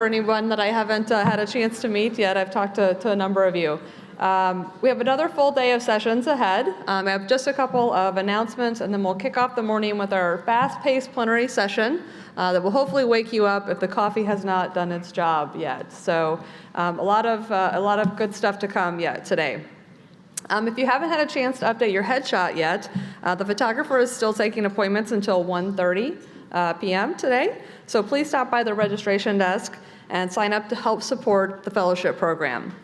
For anyone that I haven't had a chance to meet yet, I've talked to a number of you. We have another full day of sessions ahead. I have just a couple of announcements, and then we'll kick off the morning with our fast-paced plenary session that will hopefully wake you up if the coffee has not done its job yet. So a lot of good stuff to come yet today. If you haven't had a chance to update your headshot yet, the photographer is still taking appointments until 1:30 p.m. today. So please stop by the registration desk and sign up to help support the fellowship program.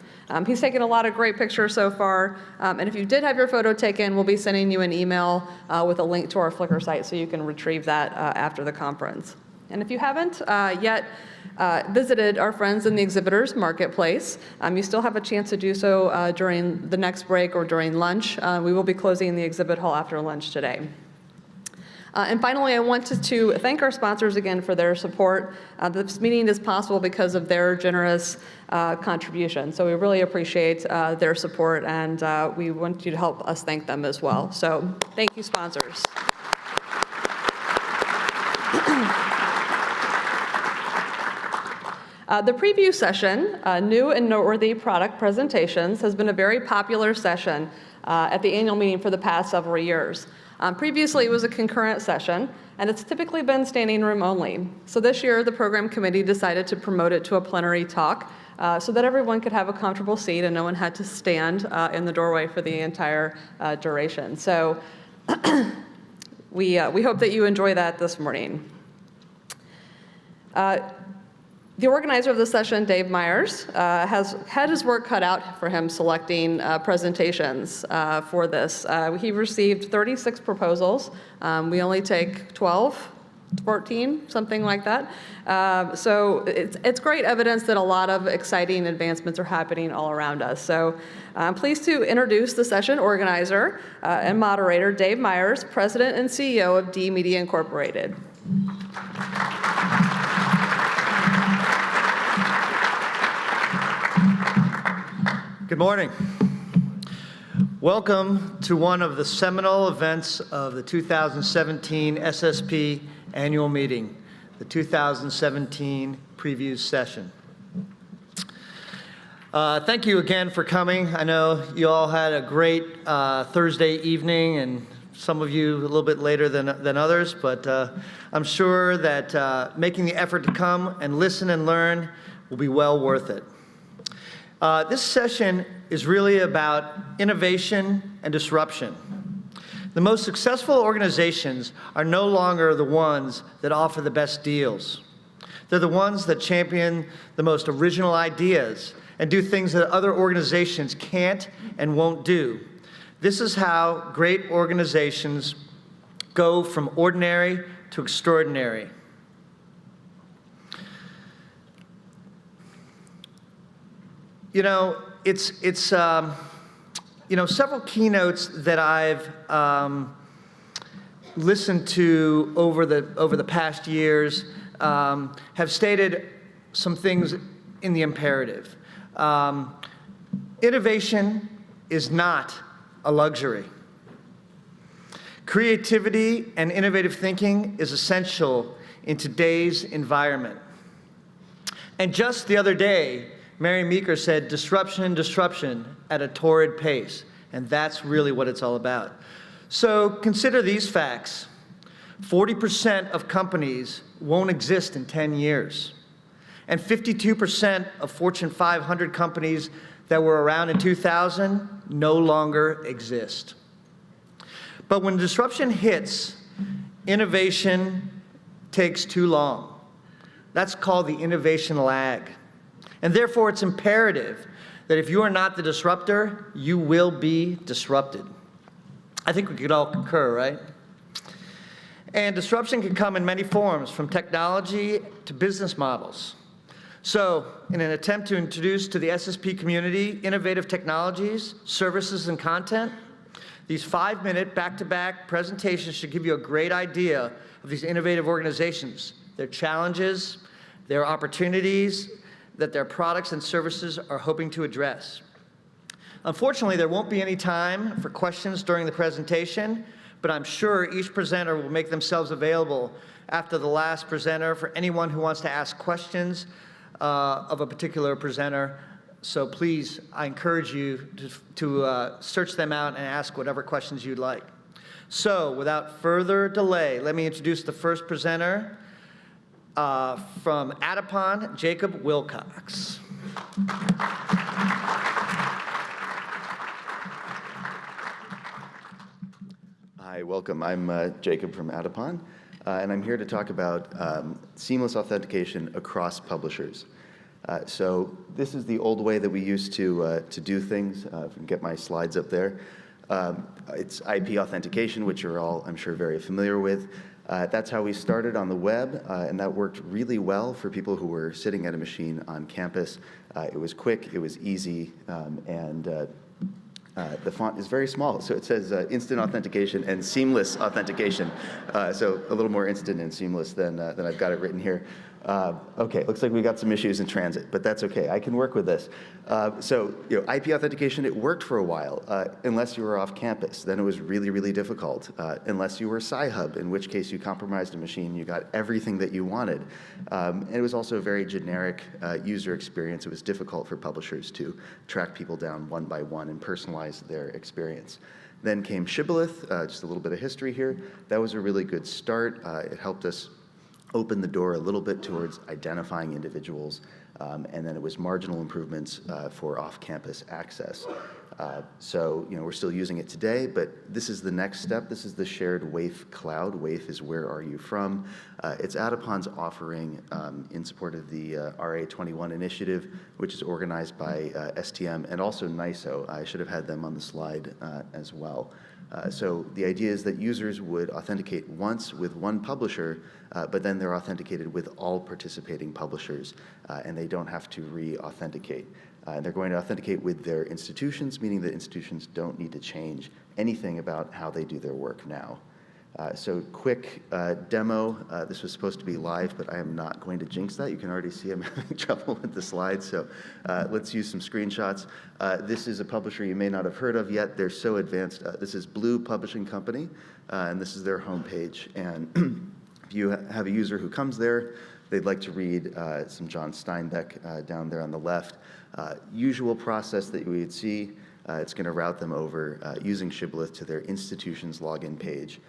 He's taken a lot of great pictures so far, and if you did have your photo taken, we'll be sending you an email with a link to our Flickr site so you can retrieve that after the conference. And if you haven't yet visited our friends in the exhibitors marketplace, you still have a chance to do so during the next break or during lunch. We will be closing the exhibit hall after lunch today. And finally, I wanted to thank our sponsors again for their support. This meeting is possible because of their generous contribution. So we really appreciate their support, and we want you to help us thank them as well. So thank you, sponsors. The preview session, New and Noteworthy Product Presentations, has been a very popular session at the annual meeting for the past several years. Previously, it was a concurrent session, and it's typically been standing room only. So this year, the program committee decided to promote it to a plenary talk so that everyone could have a comfortable seat and no one had to stand in the doorway for the entire duration. So we hope that you enjoy that this morning. The organizer of the session, Dave Myers, has had his work cut out for him selecting presentations for this. He received 36 proposals. We only take 12, 14, something like that. So it's great evidence that a lot of exciting advancements are happening all around us. So I'm pleased to introduce the session organizer and moderator, Dave Myers, President and CEO of D Media Incorporated. Good morning. Welcome to one of the seminal events of the 2017 SSP annual meeting, the 2017 preview session. Thank you again for coming. I know you all had a great Thursday evening, and some of you a little bit later than others, but I'm sure that making the effort to come and listen and learn will be well worth it. This session is really about innovation and disruption. The most successful organizations are no longer the ones that offer the best deals. They're the ones that champion the most original ideas and do things that other organizations can't and won't do. This is how great organizations go from ordinary to extraordinary. You know, it's several keynotes that I've listened to over the past years have stated some things in the imperative. Innovation is not a luxury. Creativity and innovative thinking is essential in today's environment. And just the other day, Mary Meeker said, disruption, disruption at a torrid pace. And that's really what it's all about. So consider these facts. 40% of companies won't exist in 10 years. And 52% of Fortune 500 companies that were around in 2000 no longer exist. But when disruption hits, innovation takes too long. That's called the innovation lag. And therefore, it's imperative that if you are not the disruptor, you will be disrupted. I think we could all concur, right? And disruption can come in many forms, from technology to business models. So, in an attempt to introduce to the SSP community innovative technologies, services, and content, these 5-minute back-to-back presentations should give you a great idea of these innovative organizations, their challenges, their opportunities, that their products and services are hoping to address. Unfortunately, there won't be any time for questions during the presentation, but I'm sure each presenter will make themselves available after the last presenter for anyone who wants to ask questions of a particular presenter. So please, I encourage you to search them out and ask whatever questions you'd like. So without further delay, let me introduce the first presenter from Adipon, Jacob Wilcox. Hi, welcome. I'm Jacob from Adipon, and I'm here to talk about seamless authentication across publishers. So this is the old way that we used to do things. If I can get my slides up there. It's IP authentication, which you're all, I'm sure, very familiar with. That's how we started on the web, and that worked really well for people who were sitting at a machine on campus. It was quick, it was easy, and the font is very small, so it says instant authentication and seamless authentication. So a little more instant and seamless than I've got it written here. Okay, looks like we got some issues in transit, but that's okay. I can work with this. So IP authentication, it worked for a while, unless you were off campus. Then it was really, really difficult, unless you were Sci-Hub, in which case you compromised a machine, you got everything that you wanted. And it was also a very generic user experience. It was difficult for publishers to track people down one by one and personalize their experience. Then came Shibboleth, just a little bit of history here. That was a really good start. It helped us open the door a little bit towards identifying individuals, and then it was marginal improvements for off-campus access. So we're still using it today, but this is the next step. This is the shared WAIF cloud. WAIF is where are you from? It's Adipon's offering in support of the RA21 initiative, which is organized by STM and also NISO. I should have had them on the slide as well. So the idea is that users would authenticate once with one publisher, but then they're authenticated with all participating publishers, and they don't have to re-authenticate. And they're going to authenticate with their institutions, meaning that institutions don't need to change anything about how they do their work now. So quick demo. This was supposed to be live, but I am not going to jinx that. You can already see I'm having trouble with the slides, so let's use some screenshots. This is a publisher you may not have heard of yet. They're so advanced. This is Blue Publishing Company, and this is their homepage. And if you have a user who comes there, they'd like to read some John Steinbeck down there on the left. Usual process that we would see, it's going to route them over using Shibboleth to their institution's login page,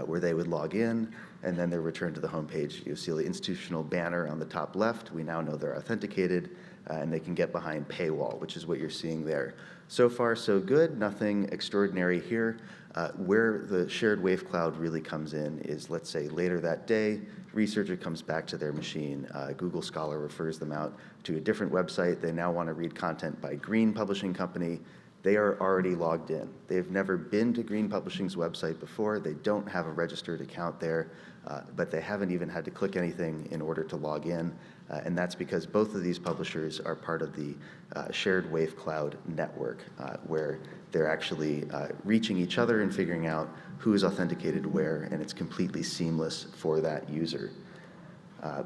where they would log in, and then they're returned to the home page. You'll see the institutional banner on the top left. We now know they're authenticated, and they can get behind paywall, which is what you're seeing there. So far, so good. Nothing extraordinary here. Where the shared WAIF cloud really comes in is, let's say, later that day, researcher comes back to their machine. Google Scholar refers them out to a different website. They now want to read content by Green Publishing Company. They are already logged in. They've never been to Green Publishing's website before. They don't have a registered account there, but they haven't even had to click anything in order to log in. And that's because both of these publishers are part of the shared WAIF cloud network, where they're actually reaching each other and figuring out who is authenticated where, and it's completely seamless for that user.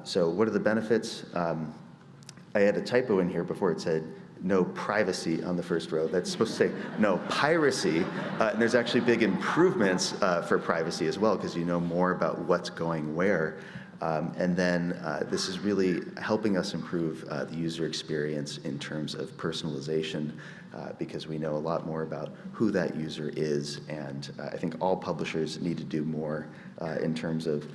So what are the benefits? I had a typo in here before. It said no privacy on the first row. That's supposed to say no piracy. And there's actually big improvements for privacy as well, because you know more about what's going where. And then this is really helping us improve the user experience in terms of personalization, because we know a lot more about who that user is. And I think all publishers need to do more in terms of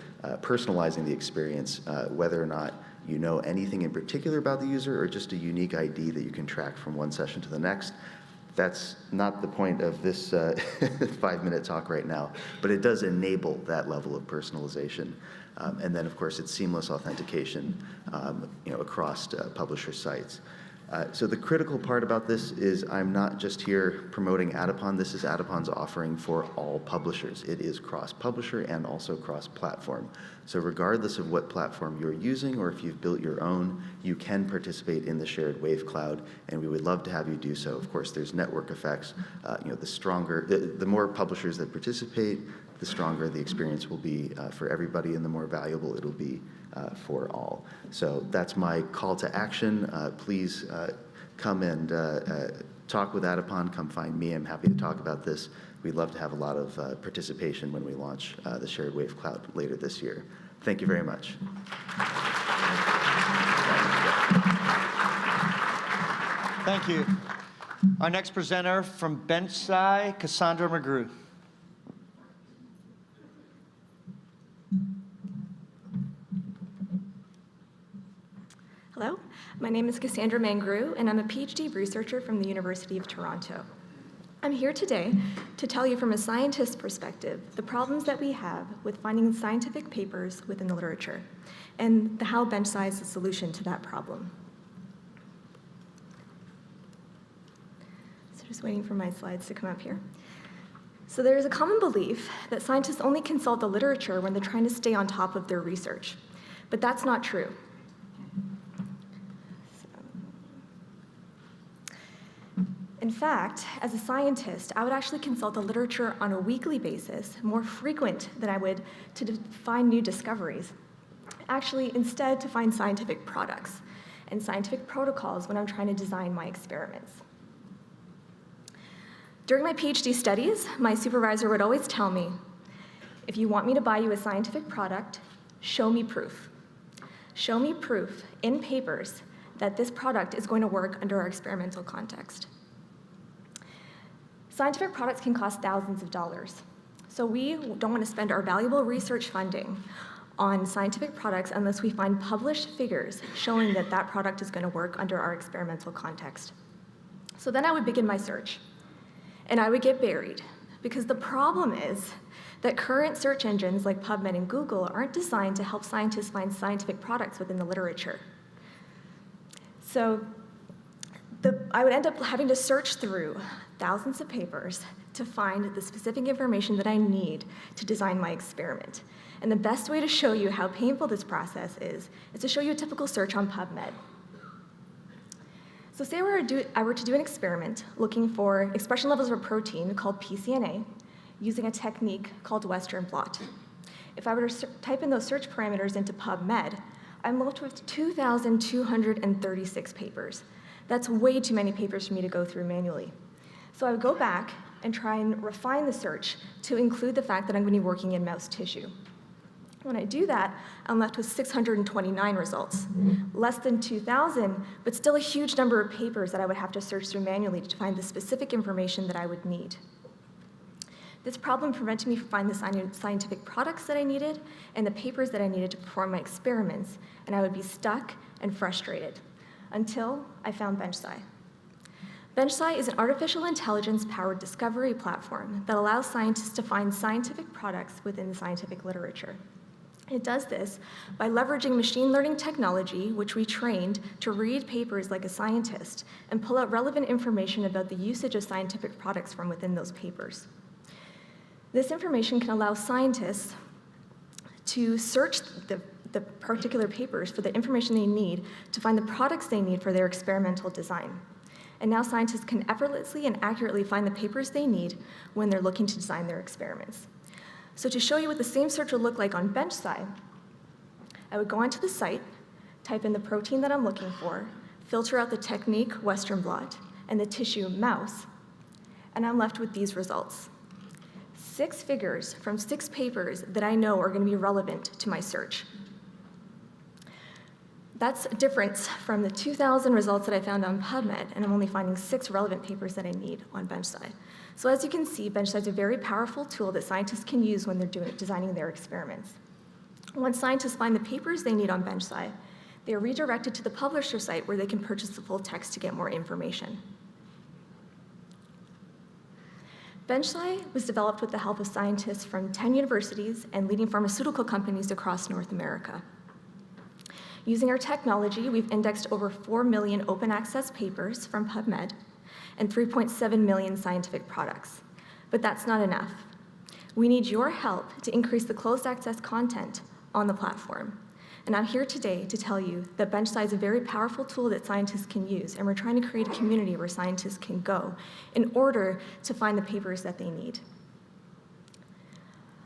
personalizing the experience, whether or not you know anything in particular about the user or just a unique ID that you can track from one session to the next. That's not the point of this 5-minute talk right now, but it does enable that level of personalization. And then, of course, it's seamless authentication across publisher sites. So the critical part about this is I'm not just here promoting Adipon. This is Adipon's offering for all publishers. It is cross-publisher and also cross-platform. So regardless of what platform you're using or if you've built your own, you can participate in the shared WAIF cloud, and we would love to have you do so. Of course, there's network effects. The more publishers that participate, the stronger the experience will be for everybody, and the more valuable it'll be for all. So that's my call to action. Please come and talk with Adipon. Come find me. I'm happy to talk about this. We'd love to have a lot of participation when we launch the shared WAIF cloud later this year. Thank you very much. Thank you. Our next presenter from Benchsci, Cassandra McGrew. Hello, my name is Cassandra Mangrew, and I'm a PhD researcher from the University of Toronto. I'm here today to tell you from a scientist's perspective the problems that we have with finding scientific papers within the literature, and how Benchsci is the solution to that problem. So just waiting for my slides to come up here. So there is a common belief that scientists only consult the literature when they're trying to stay on top of their research, but that's not true. In fact, as a scientist, I would actually consult the literature on a weekly basis, more frequent than I would to find new discoveries. Actually, instead, to find scientific products and scientific protocols when I'm trying to design my experiments. During my PhD studies, my supervisor would always tell me, if you want me to buy you a scientific product, show me proof. Show me proof in papers that this product is going to work under our experimental context. Scientific products can cost thousands of dollars. So we don't want to spend our valuable research funding on scientific products unless we find published figures showing that that product is going to work under our experimental context. So then I would begin my search, and I would get buried, because the problem is that current search engines like PubMed and Google aren't designed to help scientists find scientific products within the literature. So I would end up having to search through thousands of papers to find the specific information that I need to design my experiment. And the best way to show you how painful this process is to show you a typical search on PubMed. So say I were to do an experiment looking for expression levels of a protein called pCNA using a technique called Western blot. If I were to type in those search parameters into PubMed, I'm left with 2,236 papers. That's way too many papers for me to go through manually. So I would go back and try and refine the search to include the fact that I'm going to be working in mouse tissue. When I do that, I'm left with 629 results, less than 2,000, but still a huge number of papers that I would have to search through manually to find the specific information that I would need. This problem prevented me from finding the scientific products that I needed and the papers that I needed to perform my experiments, and I would be stuck and frustrated until I found Benchsci. Benchsci is an artificial intelligence-powered discovery platform that allows scientists to find scientific products within the scientific literature. It does this by leveraging machine learning technology, which we trained to read papers like a scientist and pull out relevant information about the usage of scientific products from within those papers. This information can allow scientists to search the particular papers for the information they need to find the products they need for their experimental design. And now scientists can effortlessly and accurately find the papers they need when they're looking to design their experiments. So to show you what the same search would look like on Benchsci, I would go onto the site, type in the protein that I'm looking for, filter out the technique Western blot and the tissue mouse, and I'm left with these results. 6 figures from 6 papers that I know are going to be relevant to my search. That's a difference from the 2,000 results that I found on PubMed, and I'm only finding 6 relevant papers that I need on Benchsci. So as you can see, Benchsci is a very powerful tool that scientists can use when they're designing their experiments. Once scientists find the papers they need on Benchsci, they are redirected to the publisher site where they can purchase the full text to get more information. Benchsci was developed with the help of scientists from 10 universities and leading pharmaceutical companies across North America. Using our technology, we've indexed over 4 million open access papers from PubMed and 3.7 million scientific products. But that's not enough. We need your help to increase the closed access content on the platform. And I'm here today to tell you that Benchsci is a very powerful tool that scientists can use, and we're trying to create a community where scientists can go in order to find the papers that they need.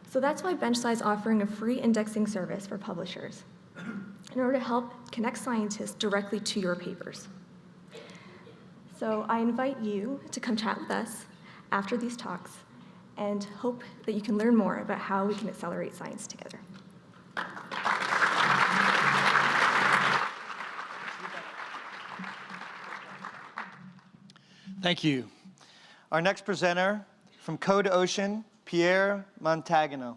So that's why Benchsci is offering a free indexing service for publishers in order to help connect scientists directly to your papers. So I invite you to come chat with us after these talks and hope that you can learn more about how we can accelerate science together. Thank you. Our next presenter from Code Ocean, Pierre Montagano.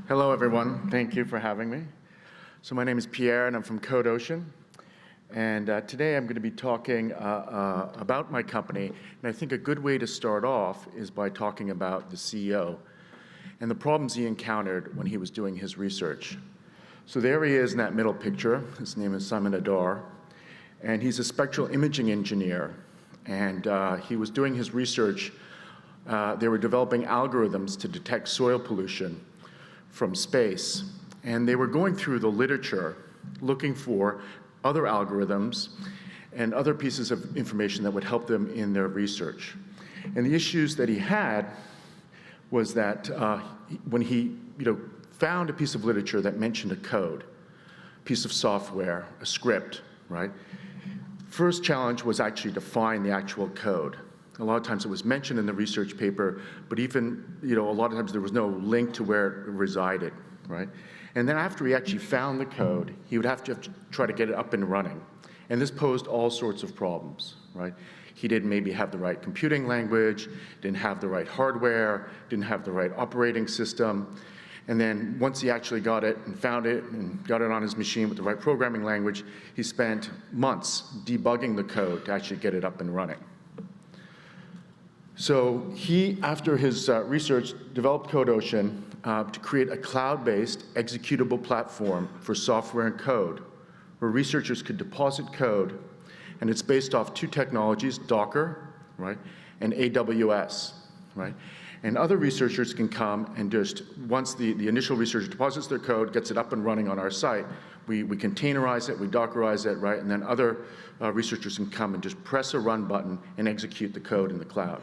Hello, everyone. Thank you for having me. So my name is Pierre, and I'm from Code Ocean. And today I'm going to be talking about my company. And I think a good way to start off is by talking about the CEO and the problems he encountered when he was doing his research. So there he is in that middle picture. His name is Simon Adar. And he's a spectral imaging engineer. And he was doing his research. They were developing algorithms to detect soil pollution from space. And they were going through the literature looking for other algorithms and other pieces of information that would help them in their research. And the issues that he had was that when he found a piece of literature that mentioned a code, a piece of software, a script, right? First challenge was actually to find the actual code. A lot of times it was mentioned in the research paper, but even, a lot of times there was no link to where it resided, right? And then after he actually found the code, he would have to try to get it up and running. And this posed all sorts of problems, right? He didn't maybe have the right computing language, didn't have the right hardware, didn't have the right operating system. And then once he actually got it and found it and got it on his machine with the right programming language, he spent months debugging the code to actually get it up and running. So he, after his research, developed Code Ocean to create a cloud-based executable platform for software and code, where researchers could deposit code, and it's based off two technologies, Docker, right, and AWS, right? And other researchers can come and just, once the initial researcher deposits their code, gets it up and running on our site, we containerize it, we Dockerize it, right, and then other researchers can come and just press a run button and execute the code in the cloud.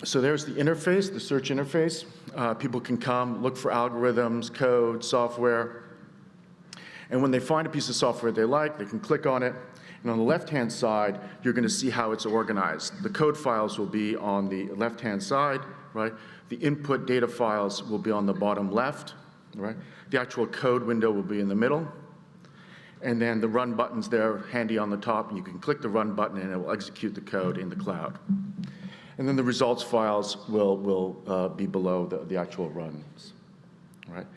So there's the interface, the search interface. People can come, look for algorithms, code, software. And when they find a piece of software they like, they can click on it. And on the left-hand side, you're going to see how it's organized. The code files will be on the left-hand side, right? The input data files will be on the bottom left, right? The actual code window will be in the middle. And then the run button's there handy on the top. And you can click the run button, and it will execute the code in the cloud. And then the results files will be below the actual runs, right?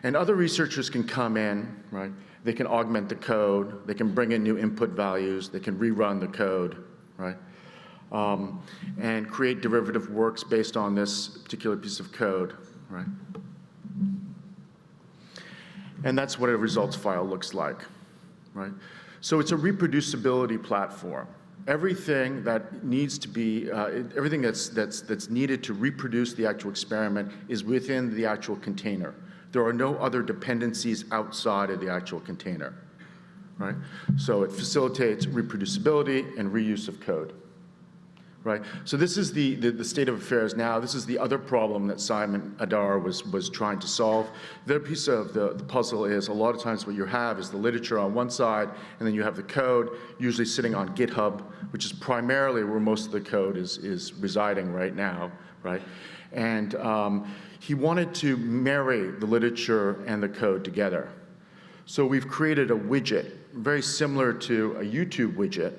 And other researchers can come in, right? They can augment the code. They can bring in new input values. They can rerun the code, right? And create derivative works based on this particular piece of code, right? And that's what a results file looks like, right? So it's a reproducibility platform. Everything that needs to be, everything that's needed to reproduce the actual experiment is within the actual container. There are no other dependencies outside of the actual container, right? So it facilitates reproducibility and reuse of code, right? So this is the state of affairs now. This is the other problem that Simon Adar was trying to solve. The other piece of the puzzle is a lot of times what you have is the literature on one side, and then you have the code, usually sitting on GitHub, which is primarily where most of the code is residing right now, right? And he wanted to marry the literature and the code together. So we've created a widget, very similar to a YouTube widget,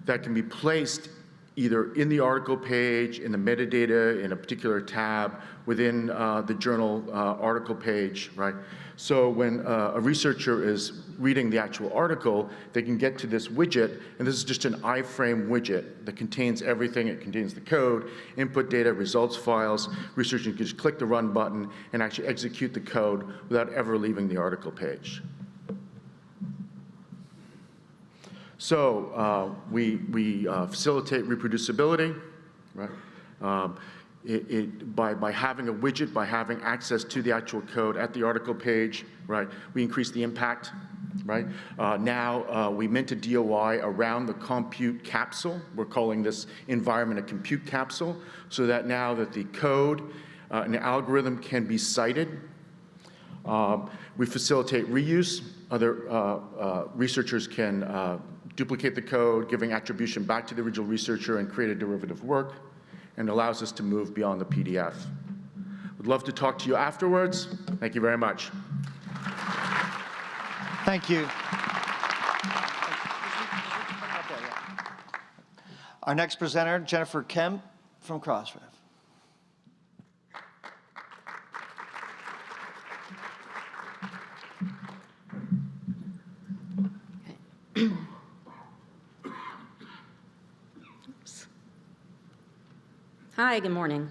that can be placed either in the article page, in the metadata, in a particular tab, within the journal article page, right? So when a researcher is reading the actual article, they can get to this widget, and this is just an iframe widget that contains everything. It contains the code, input data, results files. Researchers can just click the run button and actually execute the code without ever leaving the article page. So we facilitate reproducibility, right? By having a widget, by having access to the actual code at the article page, right? We increase the impact, right? Now we mint a DOI around the compute capsule. We're calling this environment a compute capsule, so that now that the code and the algorithm can be cited, we facilitate reuse. Other researchers can duplicate the code, giving attribution back to the original researcher and create a derivative work, and allows us to move beyond the PDF. Would love to talk to you afterwards. Thank you very much. Thank you. Our next presenter, Jennifer Kemp from Crossref. Hi, good morning.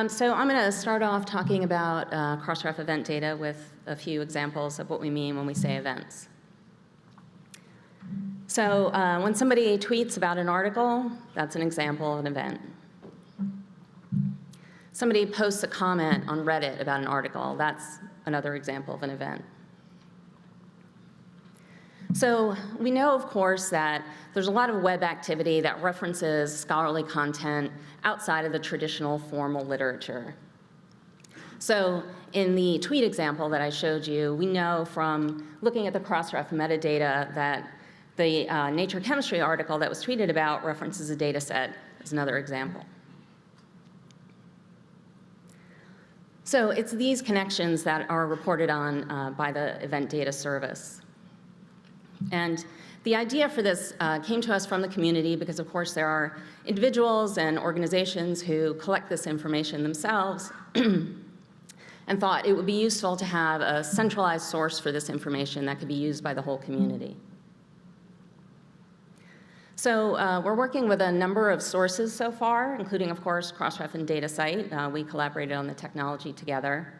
So I'm going to start off talking about Crossref event data with a few examples of what we mean when we say events. So when somebody tweets about an article, that's an example of an event. Somebody posts a comment on Reddit about an article, that's another example of an event. So we know, of course, that there's a lot of web activity that references scholarly content outside of the traditional formal literature. So in the tweet example that I showed you, we know from looking at the Crossref metadata that the Nature Chemistry article that was tweeted about references a data set as another example. So it's these connections that are reported on by the Event Data Service. And the idea for this came to us from the community because, of course, there are individuals and organizations who collect this information themselves and thought it would be useful to have a centralized source for this information that could be used by the whole community. So we're working with a number of sources so far, including, of course, Crossref and DataCite. We collaborated on the technology together.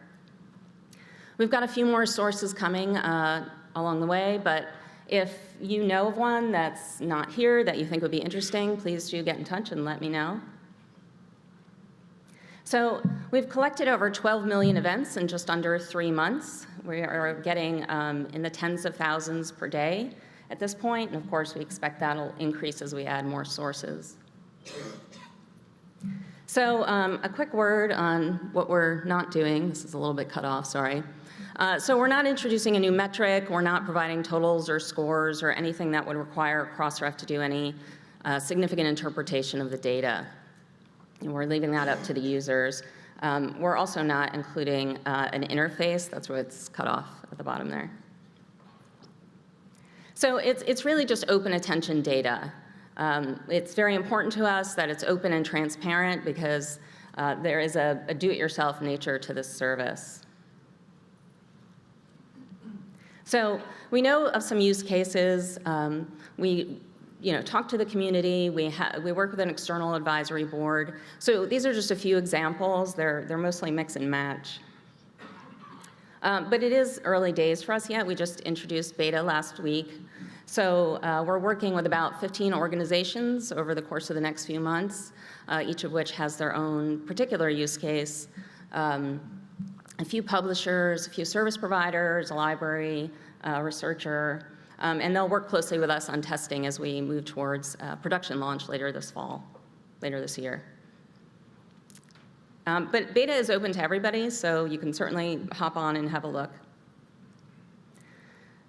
We've got a few more sources coming along the way, but if you know of one that's not here that you think would be interesting, please do get in touch and let me know. So we've collected over 12 million events in just under 3 months. We are getting in the tens of thousands per day at this point, and of course we expect that'll increase as we add more sources. So a quick word on what we're not doing. This is a little bit cut off, sorry. So we're not introducing a new metric, we're not providing totals or scores or anything that would require Crossref to do any significant interpretation of the data. And we're leaving that up to the users. We're also not including an interface, that's where it's cut off at the bottom there. So it's really just open attention data. It's very important to us that it's open and transparent because there is a do-it-yourself nature to this service. So we know of some use cases. We talk to the community. We work with an external advisory board. So these are just a few examples. They're mostly mix and match. But it is early days for us yet. We just introduced beta last week. So we're working with about 15 organizations over the course of the next few months, each of which has their own particular use case. A few publishers, a few service providers, a library, a researcher, and they'll work closely with us on testing as we move towards production launch later this year. But beta is open to everybody, so you can certainly hop on and have a look.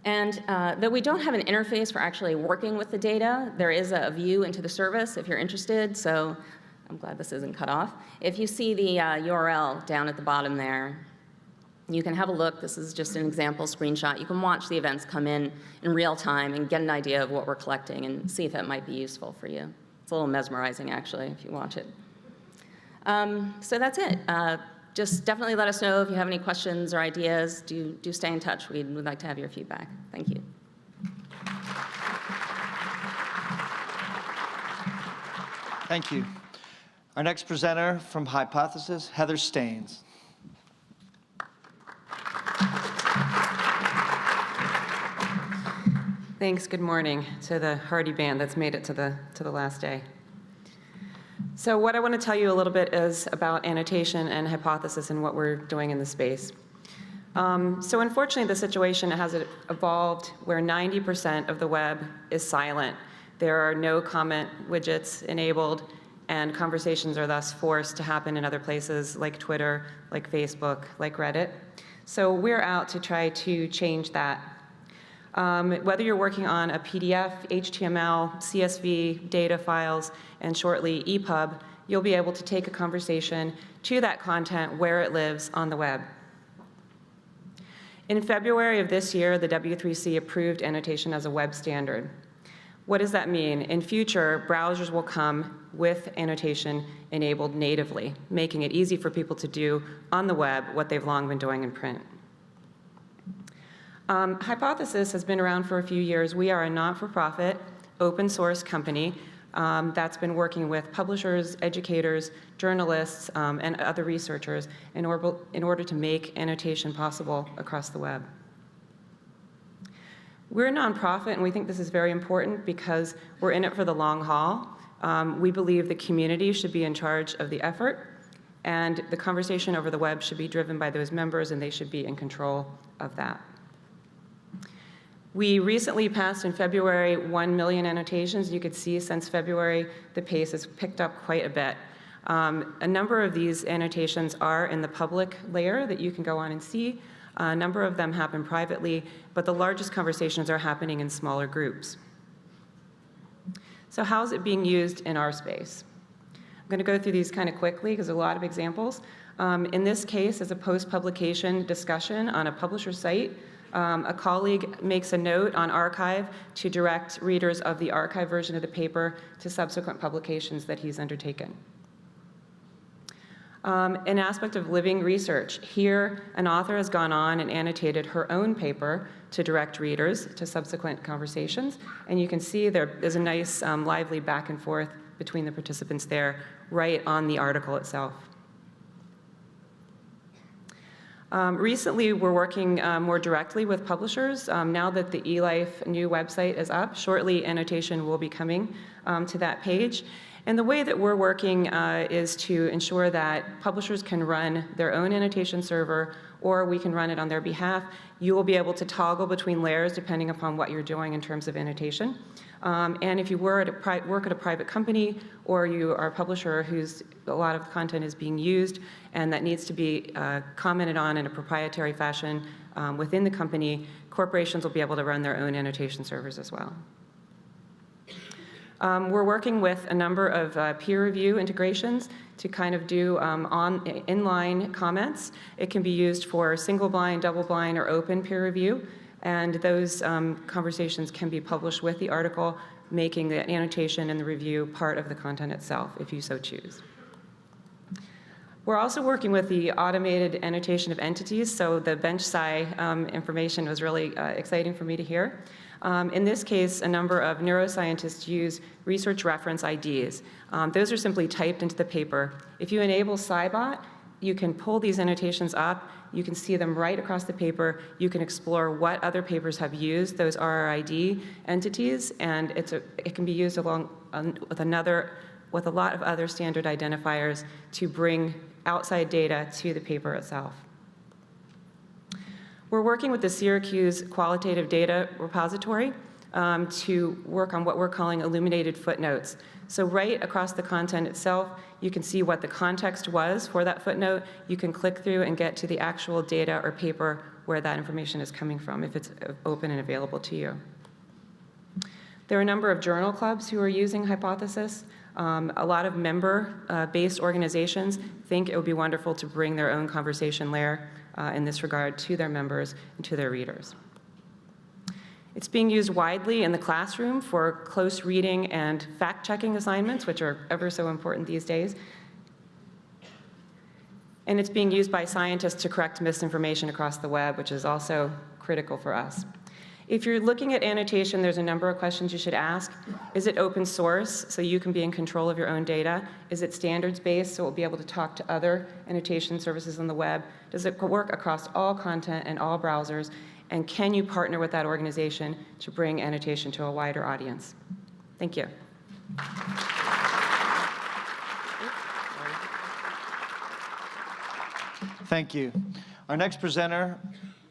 And though we don't have an interface for actually working with the data, there is a view into the service if you're interested, so I'm glad this isn't cut off. If you see the URL down at the bottom there, you can have a look. This is just an example screenshot. You can watch the events come in real time and get an idea of what we're collecting and see if it might be useful for you. It's a little mesmerizing, actually, if you watch it. So that's it. Just definitely let us know if you have any questions or ideas. Do stay in touch. We'd like to have your feedback. Thank you. Thank you. Our next presenter from Hypothesis, Heather Staines. Thanks. Good morning to the Hardy band that's made it to the last day. So what I want to tell you a little bit is about annotation and hypothesis and what we're doing in the space. So unfortunately, the situation has evolved where 90% of the web is silent. There are no comment widgets enabled, and conversations are thus forced to happen in other places like Twitter, like Facebook, like Reddit. So we're out to try to change that. Whether you're working on a PDF, HTML, CSV, data files, and shortly EPUB, you'll be able to take a conversation to that content where it lives on the web. In February of this year, the W3C approved annotation as a web standard. What does that mean? In future, browsers will come with annotation enabled natively, making it easy for people to do on the web what they've long been doing in print. Hypothesis has been around for a few years. We are a not-for-profit, open source company that's been working with publishers, educators, journalists, and other researchers in order to make annotation possible across the web. We're a nonprofit, and we think this is very important because we're in it for the long haul. We believe the community should be in charge of the effort, and the conversation over the web should be driven by those members, and they should be in control of that. We recently passed in February 1 million annotations. You could see since February, the pace has picked up quite a bit. A number of these annotations are in the public layer that you can go on and see. A number of them happen privately, but the largest conversations are happening in smaller groups. So how is it being used in our space? I'm going to go through these kind of quickly because there are a lot of examples. In this case, as a post-publication discussion on a publisher site, a colleague makes a note on archive to direct readers of the archive version of the paper to subsequent publications that he's undertaken. An aspect of living research. Here, an author has gone on and annotated her own paper to direct readers to subsequent conversations. And you can see there's a nice lively back and forth between the participants there, right on the article itself. Recently, we're working more directly with publishers. Now that the eLife new website is up, shortly annotation will be coming to that page. And the way that we're working is to ensure that publishers can run their own annotation server, or we can run it on their behalf. You will be able to toggle between layers depending upon what you're doing in terms of annotation. And if you work at a private company, or you are a publisher whose a lot of content is being used and that needs to be commented on in a proprietary fashion within the company, corporations will be able to run their own annotation servers as well. We're working with a number of peer review integrations to kind of do inline comments. It can be used for single blind, double blind, or open peer review. And those conversations can be published with the article, making the annotation and the review part of the content itself, if you so choose. We're also working with the automated annotation of entities, so the BenchSci information was really exciting for me to hear. In this case, a number of neuroscientists use research reference IDs. Those are simply typed into the paper. If you enable SciBot, you can pull these annotations up. You can see them right across the paper. You can explore what other papers have used those RRID entities, and it can be used along with a lot of other standard identifiers to bring outside data to the paper itself. We're working with the Syracuse Qualitative Data Repository to work on what we're calling illuminated footnotes. So right across the content itself, you can see what the context was for that footnote. You can click through and get to the actual data or paper where that information is coming from, if it's open and available to you. There are a number of journal clubs who are using Hypothesis. A lot of member-based organizations think it would be wonderful to bring their own conversation layer in this regard to their members and to their readers. It's being used widely in the classroom for close reading and fact-checking assignments, which are ever so important these days. And it's being used by scientists to correct misinformation across the web, which is also critical for us. If you're looking at annotation, there's a number of questions you should ask. Is it open source, so you can be in control of your own data? Is it standards-based, so we'll be able to talk to other annotation services on the web? Does it work across all content and all browsers? And can you partner with that organization to bring annotation to a wider audience? Thank you. Thank you. Our next presenter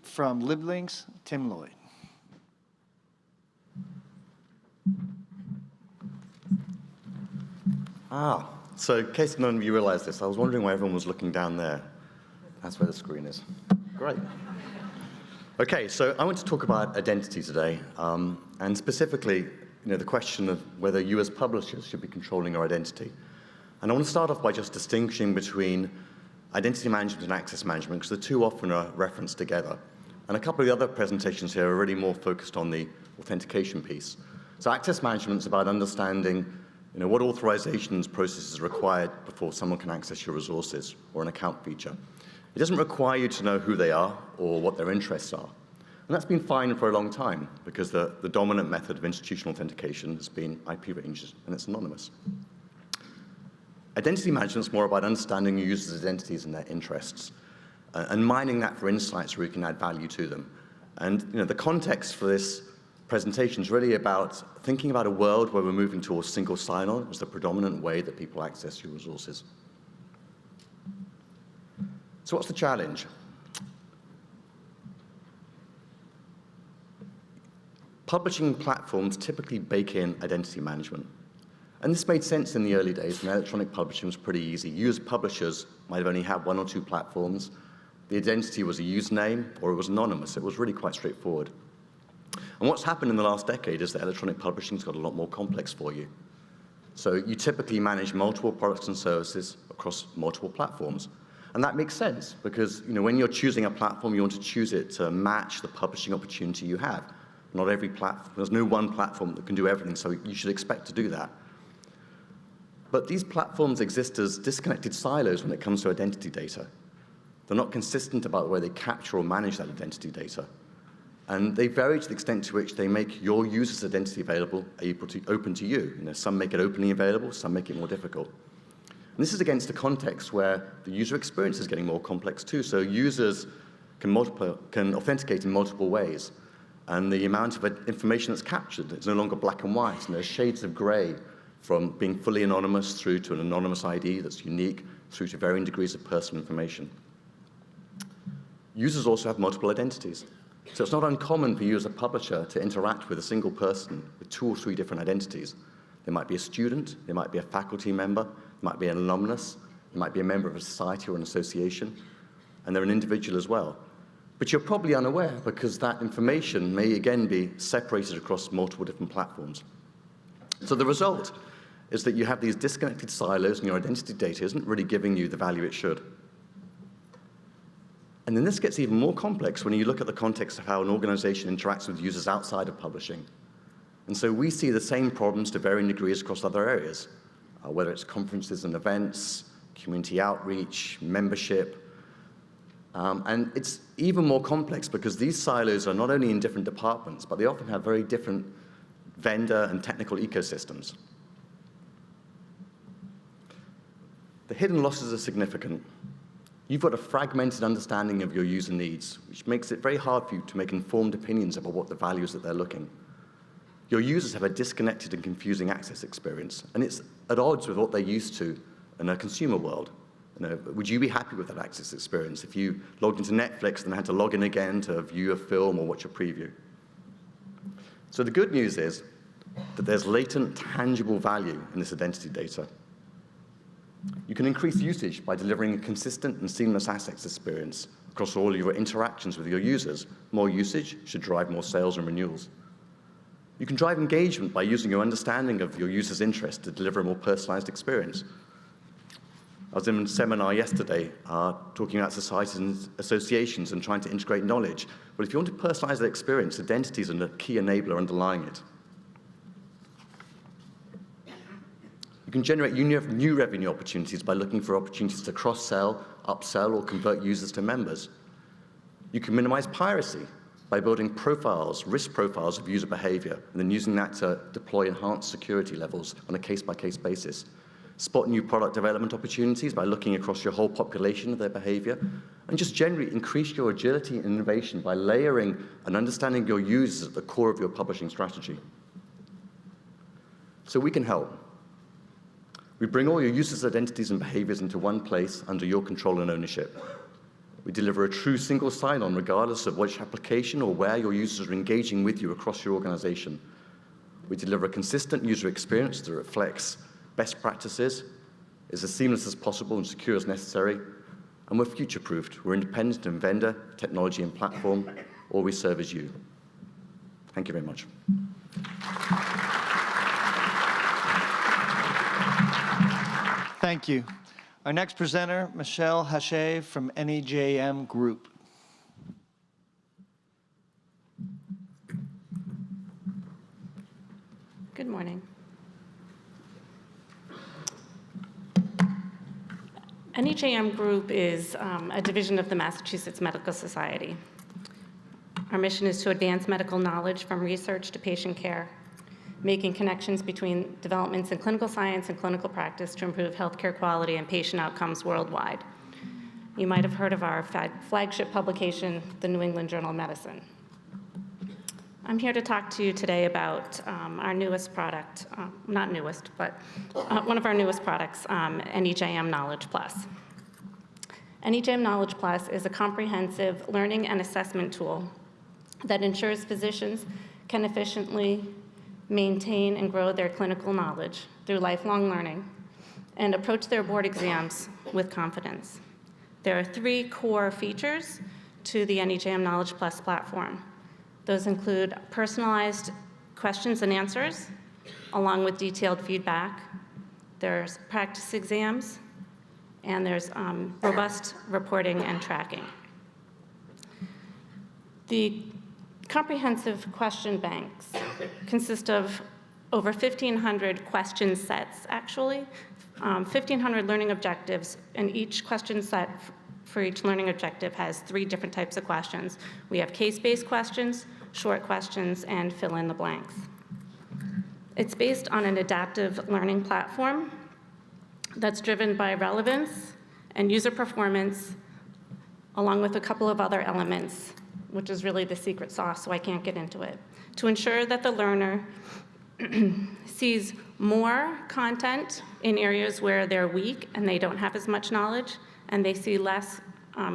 from LibLinks, Tim Lloyd. So in case none of you realize this, I was wondering why everyone was looking down there. That's where the screen is. Great. Okay, so I want to talk about identity today, and specifically, the question of whether you as publishers should be controlling your identity. And I want to start off by just distinguishing between identity management and access management, because the two often are referenced together. And a couple of the other presentations here are really more focused on the authentication piece. So access management is about understanding what authorizations processes are required before someone can access your resources or an account feature. It doesn't require you to know who they are or what their interests are. And that's been fine for a long time because the dominant method of institutional authentication has been IP ranges, and it's anonymous. Identity management is more about understanding your users' identities and their interests, and mining that for insights where you can add value to them. And the context for this presentation is really about thinking about a world where we're moving towards single sign-on as the predominant way that people access your resources. So what's the challenge? Publishing platforms typically bake in identity management. And this made sense in the early days when electronic publishing was pretty easy. You as publishers might have only had 1 or 2 platforms. The identity was a username or it was anonymous. It was really quite straightforward. And what's happened in the last decade is that electronic publishing's got a lot more complex for you. So you typically manage multiple products and services across multiple platforms. And that makes sense because when you're choosing a platform, you want to choose it to match the publishing opportunity you have. Not every platform, there's no one platform that can do everything, so you should expect to do that. But these platforms exist as disconnected silos when it comes to identity data. They're not consistent about the way they capture or manage that identity data. And they vary to the extent to which they make your user's identity available, open to you. Some make it openly available, some make it more difficult. And this is against a context where the user experience is getting more complex too, so users can authenticate in multiple ways. And the amount of information that's captured is no longer black and white, and there's shades of gray from being fully anonymous through to an anonymous ID that's unique, through to varying degrees of personal information. Users also have multiple identities. So it's not uncommon for you as a publisher to interact with a single person with 2 or 3 different identities. They might be a student, they might be a faculty member, they might be an alumnus, they might be a member of a society or an association, and they're an individual as well. But you're probably unaware because that information may again be separated across multiple different platforms. So the result is that you have these disconnected silos and your identity data isn't really giving you the value it should. And then this gets even more complex when you look at the context of how an organization interacts with users outside of publishing. And so we see the same problems to varying degrees across other areas, whether it's conferences and events, community outreach, membership. And it's even more complex because these silos are not only in different departments, but they often have very different vendor and technical ecosystems. The hidden losses are significant. You've got a fragmented understanding of your user needs, which makes it very hard for you to make informed opinions about what the value is that they're looking. Your users have a disconnected and confusing access experience, and it's at odds with what they're used to in a consumer world. Would you be happy with that access experience if you logged into Netflix and had to log in again to view a film or watch a preview? So the good news is that there's latent, tangible value in this identity data. You can increase usage by delivering a consistent and seamless access experience across all your interactions with your users. More usage should drive more sales and renewals. You can drive engagement by using your understanding of your users' interests to deliver a more personalized experience. I was in a seminar yesterday talking about societies and associations and trying to integrate knowledge. But if you want to personalize the experience, identity is a key enabler underlying it. You can generate new revenue opportunities by looking for opportunities to cross-sell, upsell, or convert users to members. You can minimize piracy by building profiles, risk profiles of user behavior, and then using that to deploy enhanced security levels on a case-by-case basis. Spot new product development opportunities by looking across your whole population of their behavior, and just generally increase your agility and innovation by layering and understanding your users at the core of your publishing strategy. So we can help. We bring all your users' identities and behaviors into one place under your control and ownership. We deliver a true single sign-on regardless of which application or where your users are engaging with you across your organization. We deliver a consistent user experience that reflects best practices, is as seamless as possible and secure as necessary, and we're future-proofed. We're independent in vendor, technology, and platform. All we serve is you. Thank you very much. Thank you. Our next presenter, Michelle Hache from NEJM Group. Good morning. NEJM Group is a division of the Massachusetts Medical Society. Our mission is to advance medical knowledge from research to patient care, making connections between developments in clinical science and clinical practice to improve healthcare quality and patient outcomes worldwide. You might have heard of our flagship publication, the New England Journal of Medicine. I'm here to talk to you today about our newest product, not newest, but one of our newest products, NEJM Knowledge Plus. NEJM Knowledge Plus is a comprehensive learning and assessment tool that ensures physicians can efficiently maintain and grow their clinical knowledge through lifelong learning and approach their board exams with confidence. There are 3 core features to the NEJM Knowledge Plus platform. Those include personalized questions and answers, along with detailed feedback. There's practice exams, and there's robust reporting and tracking. The comprehensive question banks consist of over 1,500 question sets, actually, 1,500 learning objectives, and each question set for each learning objective has 3 different types of questions. We have case-based questions, short questions, and fill in the blanks. It's based on an adaptive learning platform that's driven by relevance and user performance, along with a couple of other elements, which is really the secret sauce, so I can't get into it, to ensure that the learner sees more content in areas where they're weak and they don't have as much knowledge, and they see less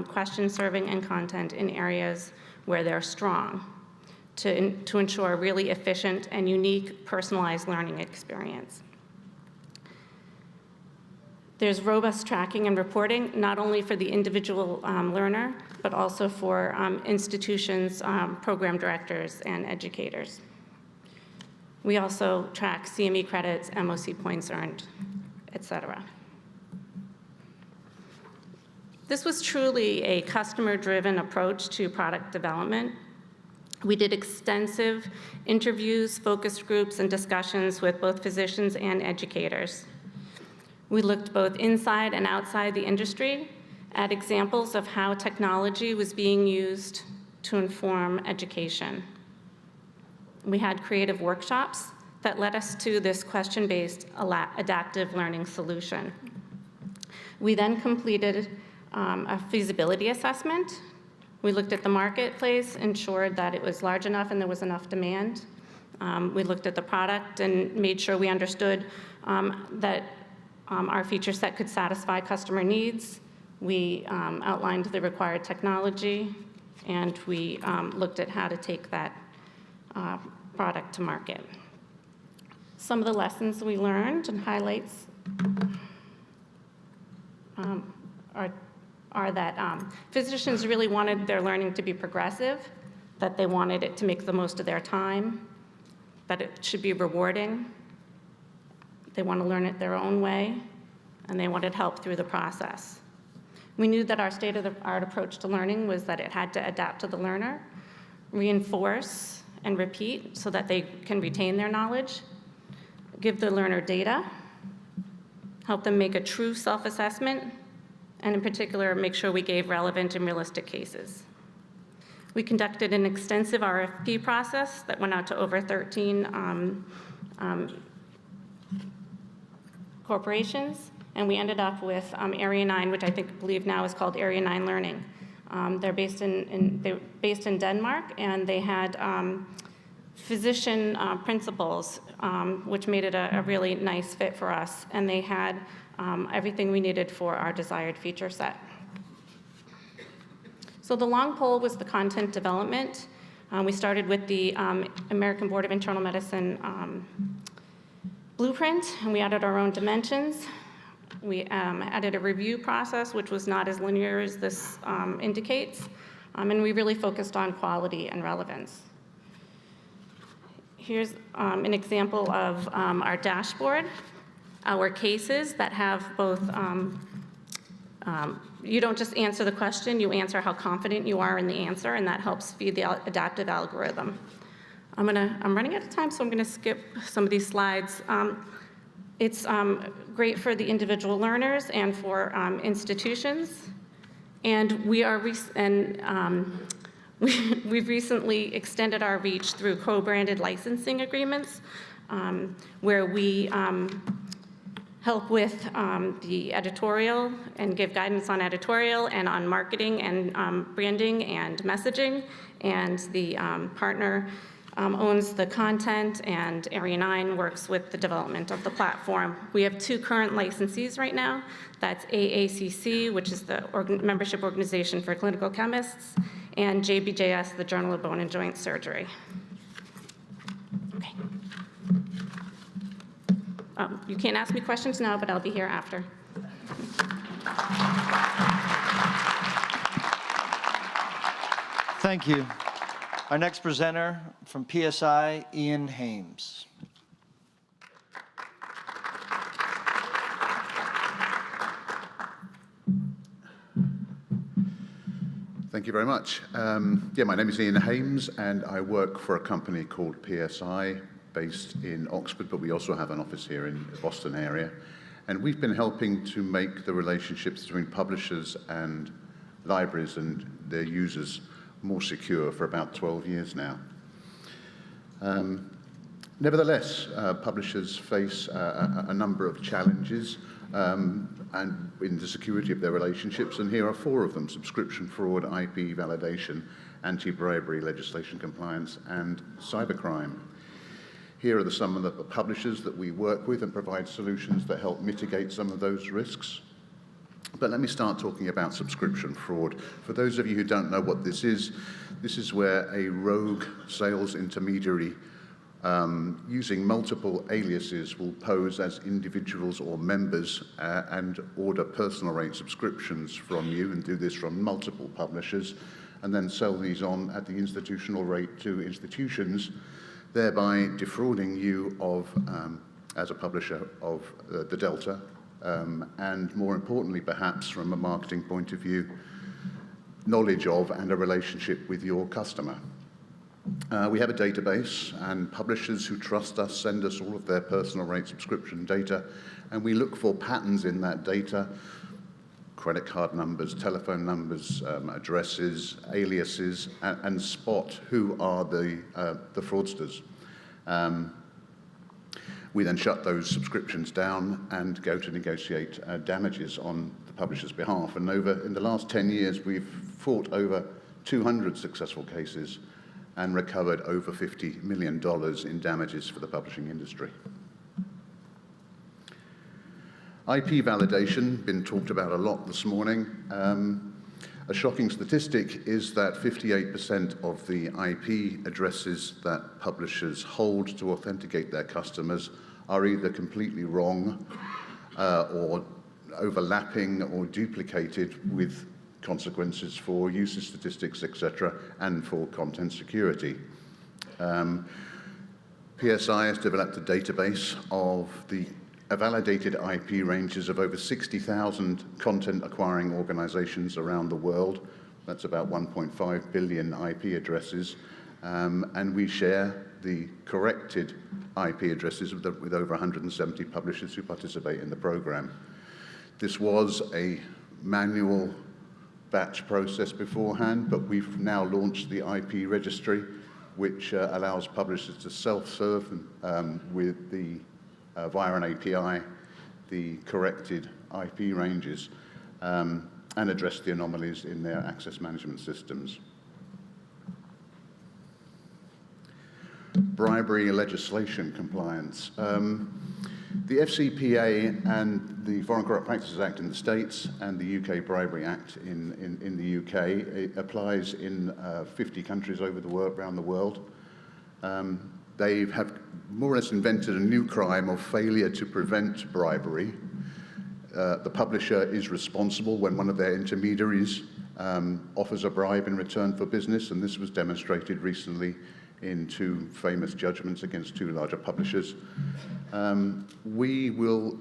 question serving and content in areas where they're strong, to ensure a really efficient and unique personalized learning experience. There's robust tracking and reporting, not only for the individual learner, but also for institutions, program directors, and educators. We also track CME credits, MOC points earned, et cetera. This was truly a customer-driven approach to product development. We did extensive interviews, focus groups, and discussions with both physicians and educators. We looked both inside and outside the industry at examples of how technology was being used to inform education. We had creative workshops that led us to this question-based adaptive learning solution. We then completed a feasibility assessment. We looked at the marketplace, ensured that it was large enough and there was enough demand. We looked at the product and made sure we understood that our feature set could satisfy customer needs. We outlined the required technology, and we looked at how to take that product to market. Some of the lessons we learned and highlights are that physicians really wanted their learning to be progressive, that they wanted it to make the most of their time, that it should be rewarding. They want to learn it their own way, and they wanted help through the process. We knew that our state-of-the-art approach to learning was that it had to adapt to the learner, reinforce and repeat so that they can retain their knowledge, give the learner data, help them make a true self-assessment, and in particular, make sure we gave relevant and realistic cases. We conducted an extensive RFP process that went out to over 13 corporations, and we ended up with Area 9, which I believe now is called Area 9 Learning. They're based in Denmark, and they had physician principals, which made it a really nice fit for us, and they had everything we needed for our desired feature set. So the long pole was the content development. We started with the American Board of Internal Medicine blueprint, and we added our own dimensions. We added a review process, which was not as linear as this indicates, and we really focused on quality and relevance. Here's an example of our dashboard, our cases that have both, you don't just answer the question, you answer how confident you are in the answer, and that helps feed the adaptive algorithm. I'm running out of time, so I'm gonna skip some of these slides. It's great for the individual learners and for institutions. And we've recently extended our reach through co-branded licensing agreements, where we help with the editorial and give guidance on editorial and on marketing and branding and messaging. And the partner owns the content, and Area 9 works with the development of the platform. We have 2 current licensees right now. That's AACC, which is the membership organization for clinical chemists, and JBJS, the Journal of Bone and Joint Surgery. Okay. You can't ask me questions now, but I'll be here after. Thank you. Our next presenter from PSI, Ian Hames. Thank you very much. My name is Ian Hames, and I work for a company called PSI, based in Oxford, but we also have an office here in the Boston area. And we've been helping to make the relationships between publishers and libraries and their users more secure for about 12 years now. Nevertheless, publishers face a number of challenges and in the security of their relationships, and here are 4 of them: subscription fraud, IP validation, anti-bribery legislation compliance, and cybercrime. Here are some of the publishers that we work with and provide solutions that help mitigate some of those risks. But let me start talking about subscription fraud. For those of you who don't know what this is where a rogue sales intermediary using multiple aliases will pose as individuals or members and order personal rate subscriptions from you, and do this from multiple publishers, and then sell these on at the institutional rate to institutions, thereby defrauding you of, as a publisher, of the delta, and more importantly, perhaps from a marketing point of view, knowledge of and a relationship with your customer. We have a database, and publishers who trust us send us all of their personal rate subscription data, and we look for patterns in that data: credit card numbers, telephone numbers, addresses, aliases, and spot who are the fraudsters. We then shut those subscriptions down and go to negotiate damages on the publisher's behalf. And in the last 10 years, we've fought over 200 successful cases and recovered over $50 million in damages for the publishing industry. IP validation, been talked about a lot this morning. A shocking statistic is that 58% of the IP addresses that publishers hold to authenticate their customers are either completely wrong or overlapping or duplicated, with consequences for usage statistics, etc., and for content security. PSI has developed a database of the validated IP ranges of over 60,000 content acquiring organizations around the world. That's about 1.5 billion IP addresses. And we share the corrected IP addresses with over 170 publishers who participate in the program. This was a manual batch process beforehand, but we've now launched the IP registry, which allows publishers to self-serve with the via an API, the corrected IP ranges, and address the anomalies in their access management systems. Bribery legislation compliance. The FCPA and the Foreign Corrupt Practices Act in the States and the UK Bribery Act in the UK, it applies in 50 countries around the world. They have more or less invented a new crime of failure to prevent bribery. The publisher is responsible when one of their intermediaries offers a bribe in return for business, and this was demonstrated recently in 2 famous judgments against 2 larger publishers. We will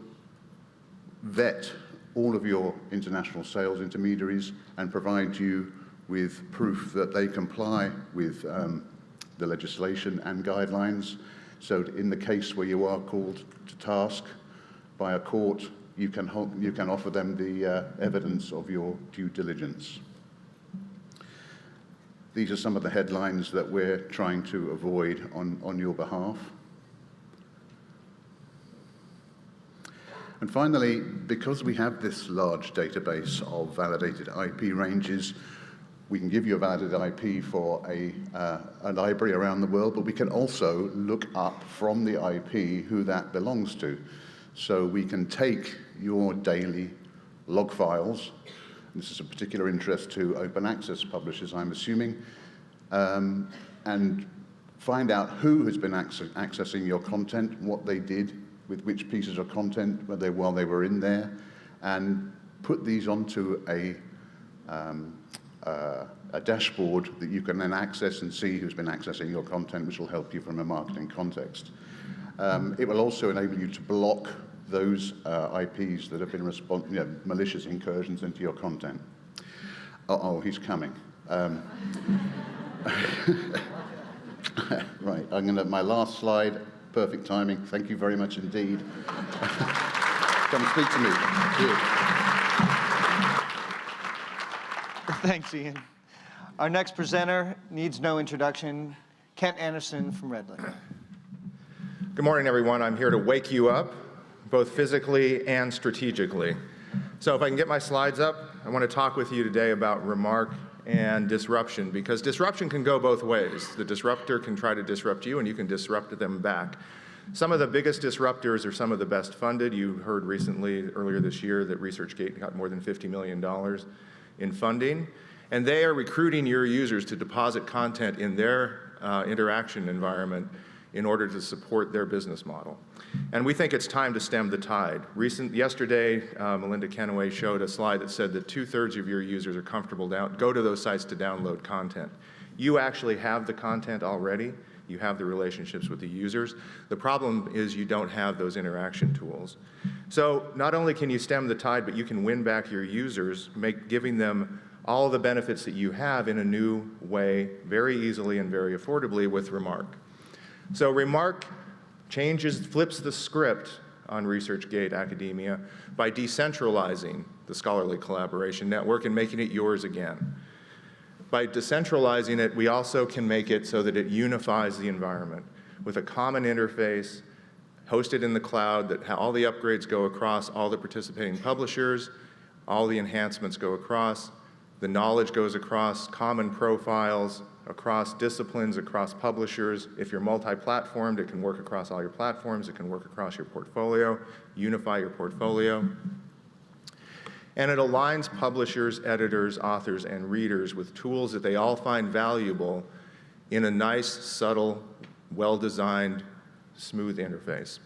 vet all of your international sales intermediaries and provide you with proof that they comply with the legislation and guidelines. So in the case where you are called to task by a court, you can offer them the evidence of your due diligence. These are some of the headlines that we're trying to avoid on your behalf. And finally, because we have this large database of validated IP ranges, we can give you a validated IP for a library around the world, but we can also look up from the IP who that belongs to. So we can take your daily log files, this is of particular interest to open access publishers, I'm assuming, and find out who has been accessing your content, what they did with which pieces of content while they were in there, and put these onto a dashboard that you can then access and see who's been accessing your content, which will help you from a marketing context. It will also enable you to block those IPs that have been malicious incursions into your content. Oh, he's coming. Right, my last slide, perfect timing. Thank you very much indeed. Come and speak to me. Thanks, Ian. Our next presenter needs no introduction. Kent Anderson from Redland. Good morning, everyone. I'm here to wake you up, both physically and strategically. So if I can get my slides up, I want to talk with you today about remark and disruption, because disruption can go both ways. The disruptor can try to disrupt you, and you can disrupt them back. Some of the biggest disruptors are some of the best funded. You heard recently, earlier this year, that ResearchGate got more than $50 million in funding, and they are recruiting your users to deposit content in their interaction environment in order to support their business model. And we think it's time to stem the tide. Yesterday, Melinda Kenaway showed a slide that said that 2/3 of your users are comfortable go to those sites to download content. You actually have the content already. You have the relationships with the users. The problem is you don't have those interaction tools. So not only can you stem the tide, but you can win back your users, giving them all the benefits that you have in a new way, very easily and very affordably with Remark. So Remark flips the script on ResearchGate academia by decentralizing the scholarly collaboration network and making it yours again. By decentralizing it, we also can make it so that it unifies the environment with a common interface, hosted in the cloud, that all the upgrades go across, all the participating publishers, all the enhancements go across, the knowledge goes across, common profiles, across disciplines, across publishers. If you're multi-platformed, it can work across all your platforms, it can work across your portfolio, unify your portfolio. And it aligns publishers, editors, authors, and readers with tools that they all find valuable in a nice, subtle, well-designed, smooth interface.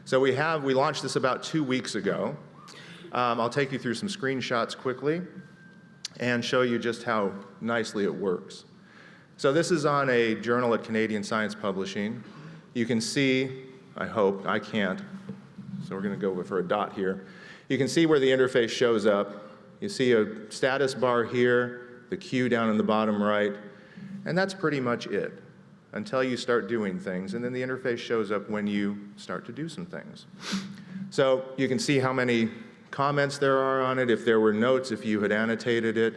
So we launched this about 2 weeks ago. I'll take you through some screenshots quickly and show you just how nicely it works. So this is on a journal at Canadian Science Publishing. You can see, I hope, I can't, so we're going to go for a dot here. You can see where the interface shows up. You see a status bar here, the Q down in the bottom right, and that's pretty much it until you start doing things, and then the interface shows up when you start to do some things. So you can see how many comments there are on it, if there were notes, if you had annotated it.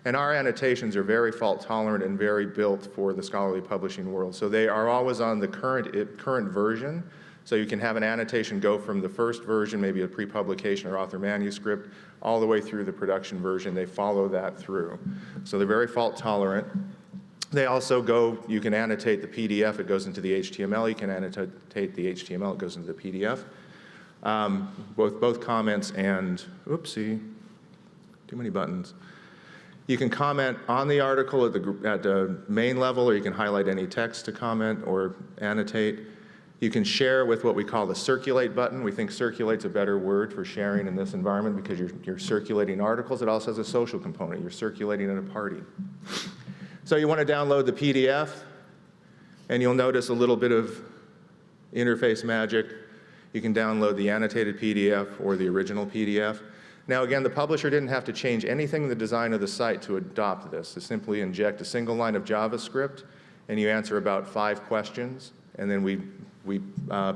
And our annotations are very fault tolerant and very built for the scholarly publishing world. So they are always on the current version. So you can have an annotation go from the first version, maybe a pre-publication or author manuscript, all the way through the production version. They follow that through. So they're very fault tolerant. They also you can annotate the PDF, it goes into the HTML. You can annotate the HTML, it goes into the PDF. Both comments and, oopsie, too many buttons. You can comment on the article at the main level, or you can highlight any text to comment or annotate. You can share with what we call the circulate button. We think circulate's a better word for sharing in this environment because you're circulating articles. It also has a social component. You're circulating at a party. So you want to download the PDF, and you'll notice a little bit of interface magic. You can download the annotated PDF or the original PDF. Now again, the publisher didn't have to change anything in the design of the site to adopt this. To simply inject a single line of JavaScript and you answer about 5 questions, and then we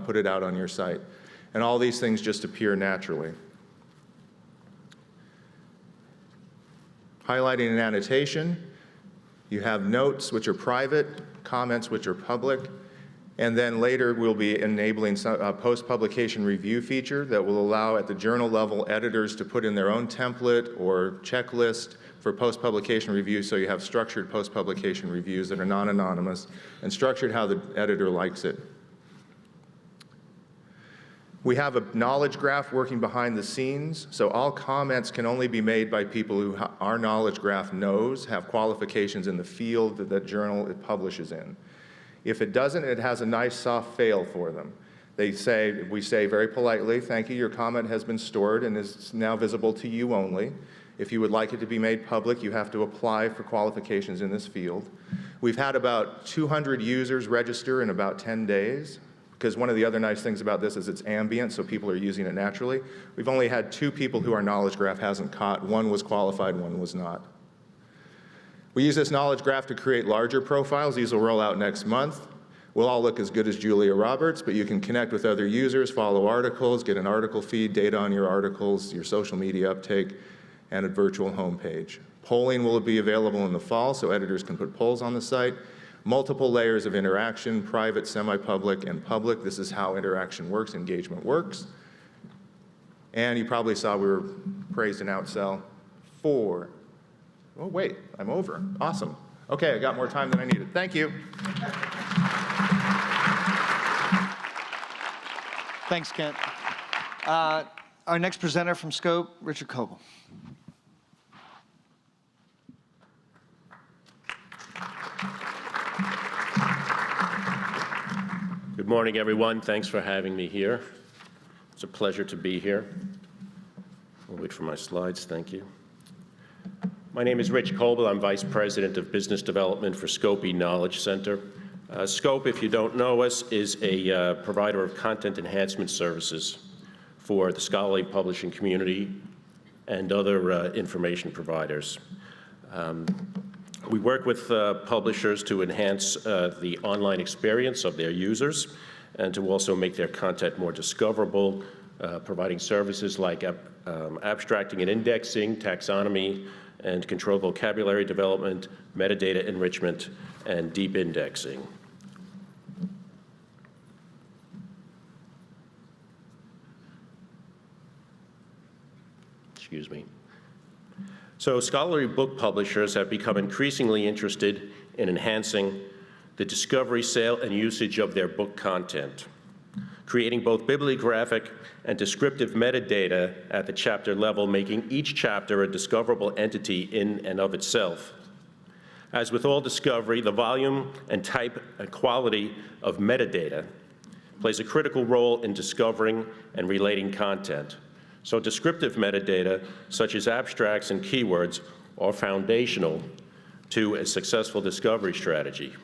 put it out on your site. And all these things just appear naturally. Highlighting an annotation, you have notes which are private, comments which are public, and then later we'll be enabling a post-publication review feature that will allow at the journal level editors to put in their own template or checklist for post-publication review, so you have structured post-publication reviews that are non-anonymous and structured how the editor likes it. We have a knowledge graph working behind the scenes, so all comments can only be made by people who our knowledge graph knows have qualifications in the field that that journal it publishes in. If it doesn't, it has a nice soft fail for them. We say very politely, thank you, your comment has been stored and is now visible to you only. If you would like it to be made public, you have to apply for qualifications in this field. We've had about 200 users register in about 10 days, because one of the other nice things about this is it's ambient, so people are using it naturally. We've only had 2 people who our knowledge graph hasn't caught. One was qualified, one was not. We use this knowledge graph to create larger profiles. These will roll out next month. We'll all look as good as Julia Roberts, but you can connect with other users, follow articles, get an article feed, data on your articles, your social media uptake, and a virtual homepage. Polling will be available in the fall, so editors can put polls on the site. Multiple layers of interaction, private, semi-public, and public. This is how interaction works, engagement works. And you probably saw we were praised in Outsell for, oh wait, I'm over, awesome. Okay, I got more time than I needed, thank you. Thanks, Kent. Our next presenter from Scope, Richard Coble. Good morning, everyone. Thanks for having me here. It's a pleasure to be here. I'll wait for my slides. Thank you. My name is Rich Coble. I'm Vice President of Business Development for Scope Knowledge Center. Scope, if you don't know us, is a provider of content enhancement services for the scholarly publishing community and other information providers. We work with publishers to enhance the online experience of their users and to also make their content more discoverable, providing services like abstracting and indexing, taxonomy, and controlled vocabulary development, metadata enrichment, and deep indexing. Excuse me. So scholarly book publishers have become increasingly interested in enhancing the discovery, sale, and usage of their book content, creating both bibliographic and descriptive metadata at the chapter level, making each chapter a discoverable entity in and of itself. As with all discovery, the volume and type and quality of metadata plays a critical role in discovering and relating content. So descriptive metadata, such as abstracts and keywords, are foundational to a successful discovery strategy.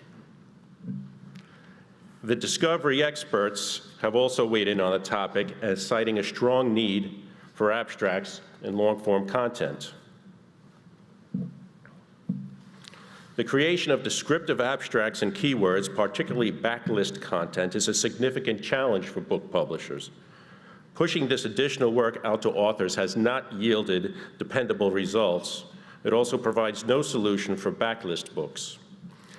The discovery experts have also weighed in on the topic as citing a strong need for abstracts and long-form content. The creation of descriptive abstracts and keywords, particularly backlist content, is a significant challenge for book publishers. Pushing this additional work out to authors has not yielded dependable results. It also provides no solution for backlist books.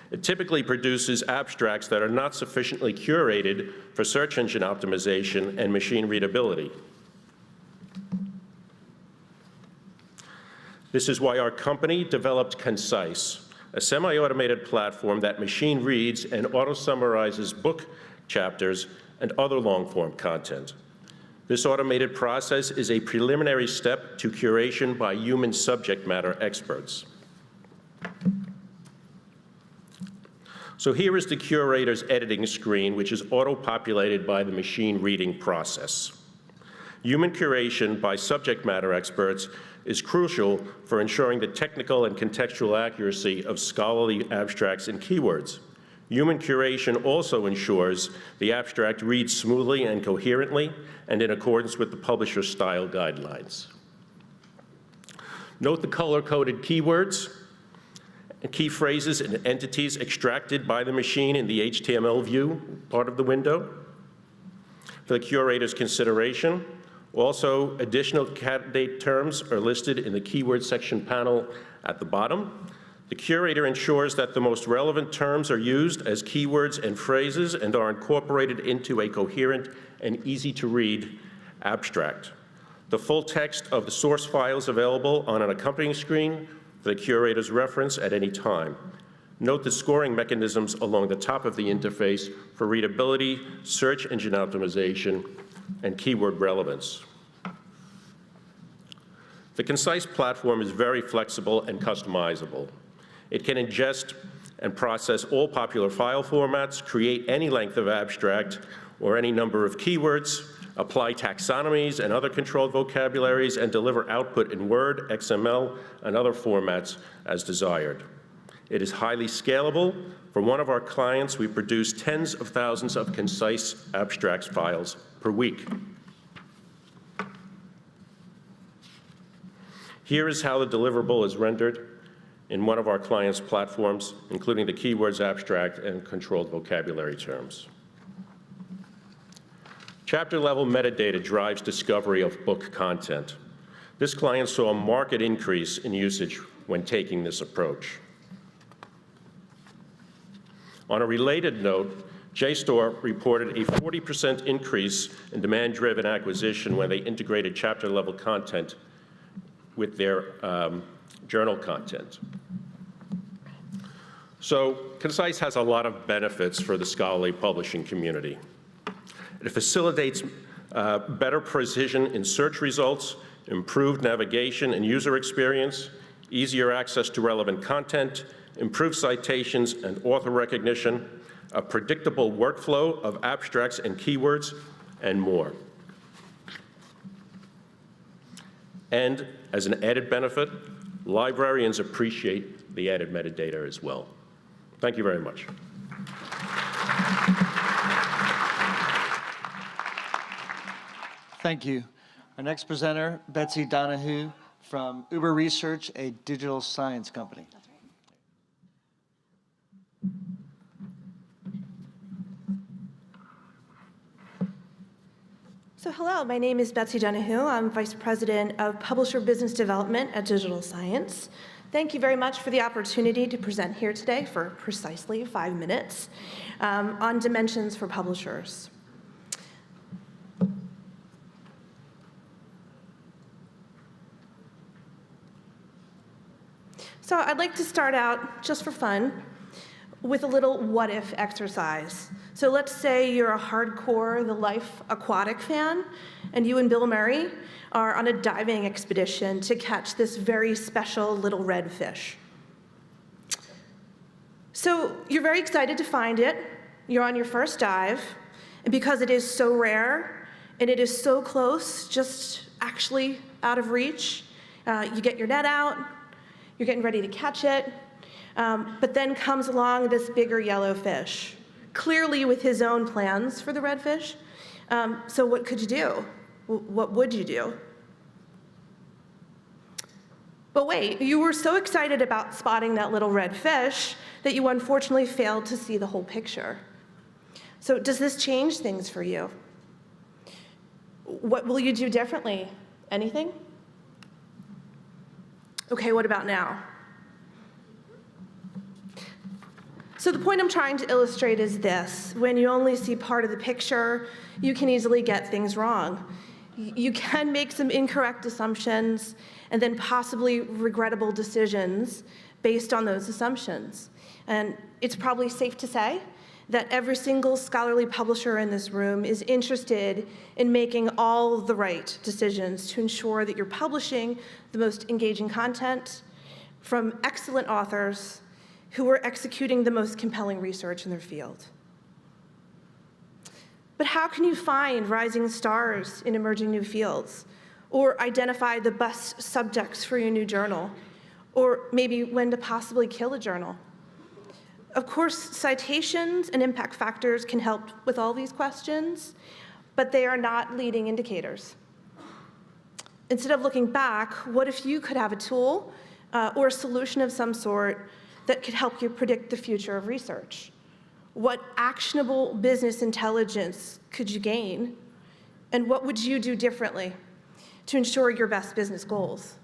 It typically produces abstracts that are not sufficiently curated for search engine optimization and machine readability. This is why our company developed Concise, a semi-automated platform that machine reads and auto-summarizes book chapters and other long-form content. This automated process is a preliminary step to curation by human subject matter experts. So here is the curator's editing screen, which is auto-populated by the machine reading process. Human curation by subject matter experts is crucial for ensuring the technical and contextual accuracy of scholarly abstracts and keywords. Human curation also ensures the abstract reads smoothly and coherently and in accordance with the publisher's style guidelines. Note the color-coded keywords and key phrases and entities extracted by the machine in the HTML view part of the window. For the curator's consideration, also additional candidate terms are listed in the keyword section panel at the bottom. The curator ensures that the most relevant terms are used as keywords and phrases and are incorporated into a coherent and easy-to-read abstract. The full text of the source file is available on an accompanying screen for the curator's reference at any time. Note the scoring mechanisms along the top of the interface for readability, search engine optimization, and keyword relevance. The Concise platform is very flexible and customizable. It can ingest and process all popular file formats, create any length of abstract or any number of keywords, apply taxonomies and other controlled vocabularies, and deliver output in Word, XML, and other formats as desired. It is highly scalable. For one of our clients, we produce tens of thousands of concise abstracts files per week. Here is how the deliverable is rendered in one of our clients' platforms, including the keywords abstract and controlled vocabulary terms. Chapter-level metadata drives discovery of book content. This client saw a marked increase in usage when taking this approach. On a related note, JSTOR reported a 40% increase in demand-driven acquisition when they integrated chapter-level content with their journal content. So Concise has a lot of benefits for the scholarly publishing community. It facilitates better precision in search results, improved navigation and user experience, easier access to relevant content, improved citations and author recognition, a predictable workflow of abstracts and keywords, and more. And as an added benefit, librarians appreciate the added metadata as well. Thank you very much. Thank you. Our next presenter, Betsy Donahue from Uber Research, a digital science company. So hello, my name is Betsy Donahue. I'm Vice President of Publisher Business Development at Digital Science. Thank you very much for the opportunity to present here today for precisely 5 minutes on dimensions for publishers. So I'd like to start out, just for fun, with a little what-if exercise. So let's say you're a hardcore The Life Aquatic fan, and you and Bill Murray are on a diving expedition to catch this very special little red fish. So you're very excited to find it. You're on your first dive, and because it is so rare, and it is so close, just actually out of reach, you get your net out, you're getting ready to catch it, but then comes along this bigger yellow fish, clearly with his own plans for the redfish. So what could you do? What would you do? But wait, you were so excited about spotting that little red fish that you unfortunately failed to see the whole picture. So does this change things for you? What will you do differently? Anything? Okay, what about now? So the point I'm trying to illustrate is this. When you only see part of the picture, you can easily get things wrong. You can make some incorrect assumptions and then possibly regrettable decisions based on those assumptions. And it's probably safe to say that every single scholarly publisher in this room is interested in making all the right decisions to ensure that you're publishing the most engaging content from excellent authors who are executing the most compelling research in their field. But how can you find rising stars in emerging new fields, or identify the best subjects for your new journal, or maybe when to possibly kill a journal? Of course, citations and impact factors can help with all these questions, but they are not leading indicators. Instead of looking back, what if you could have a tool or a solution of some sort that could help you predict the future of research? What actionable business intelligence could you gain? And what would you do differently to ensure your best business goals?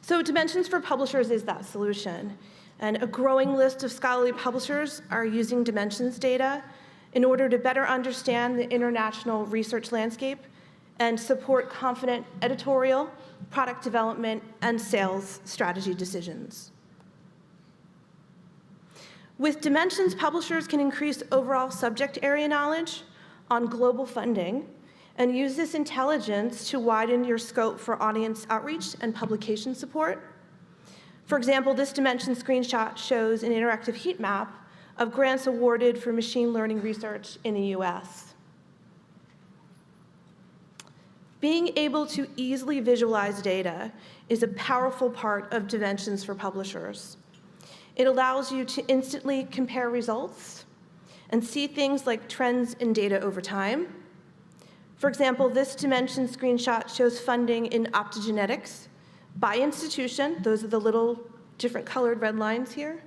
So Dimensions for Publishers is that solution. And a growing list of scholarly publishers are using Dimensions data in order to better understand the international research landscape and support confident editorial, product development, and sales strategy decisions. With Dimensions, publishers can increase overall subject area knowledge on global funding and use this intelligence to widen your scope for audience outreach and publication support. For example, this Dimension screenshot shows an interactive heat map of grants awarded for machine learning research in the US. Being able to easily visualize data is a powerful part of Dimensions for Publishers. It allows you to instantly compare results and see things like trends in data over time. For example, this Dimension screenshot shows funding in optogenetics by institution, those are the little different colored red lines here,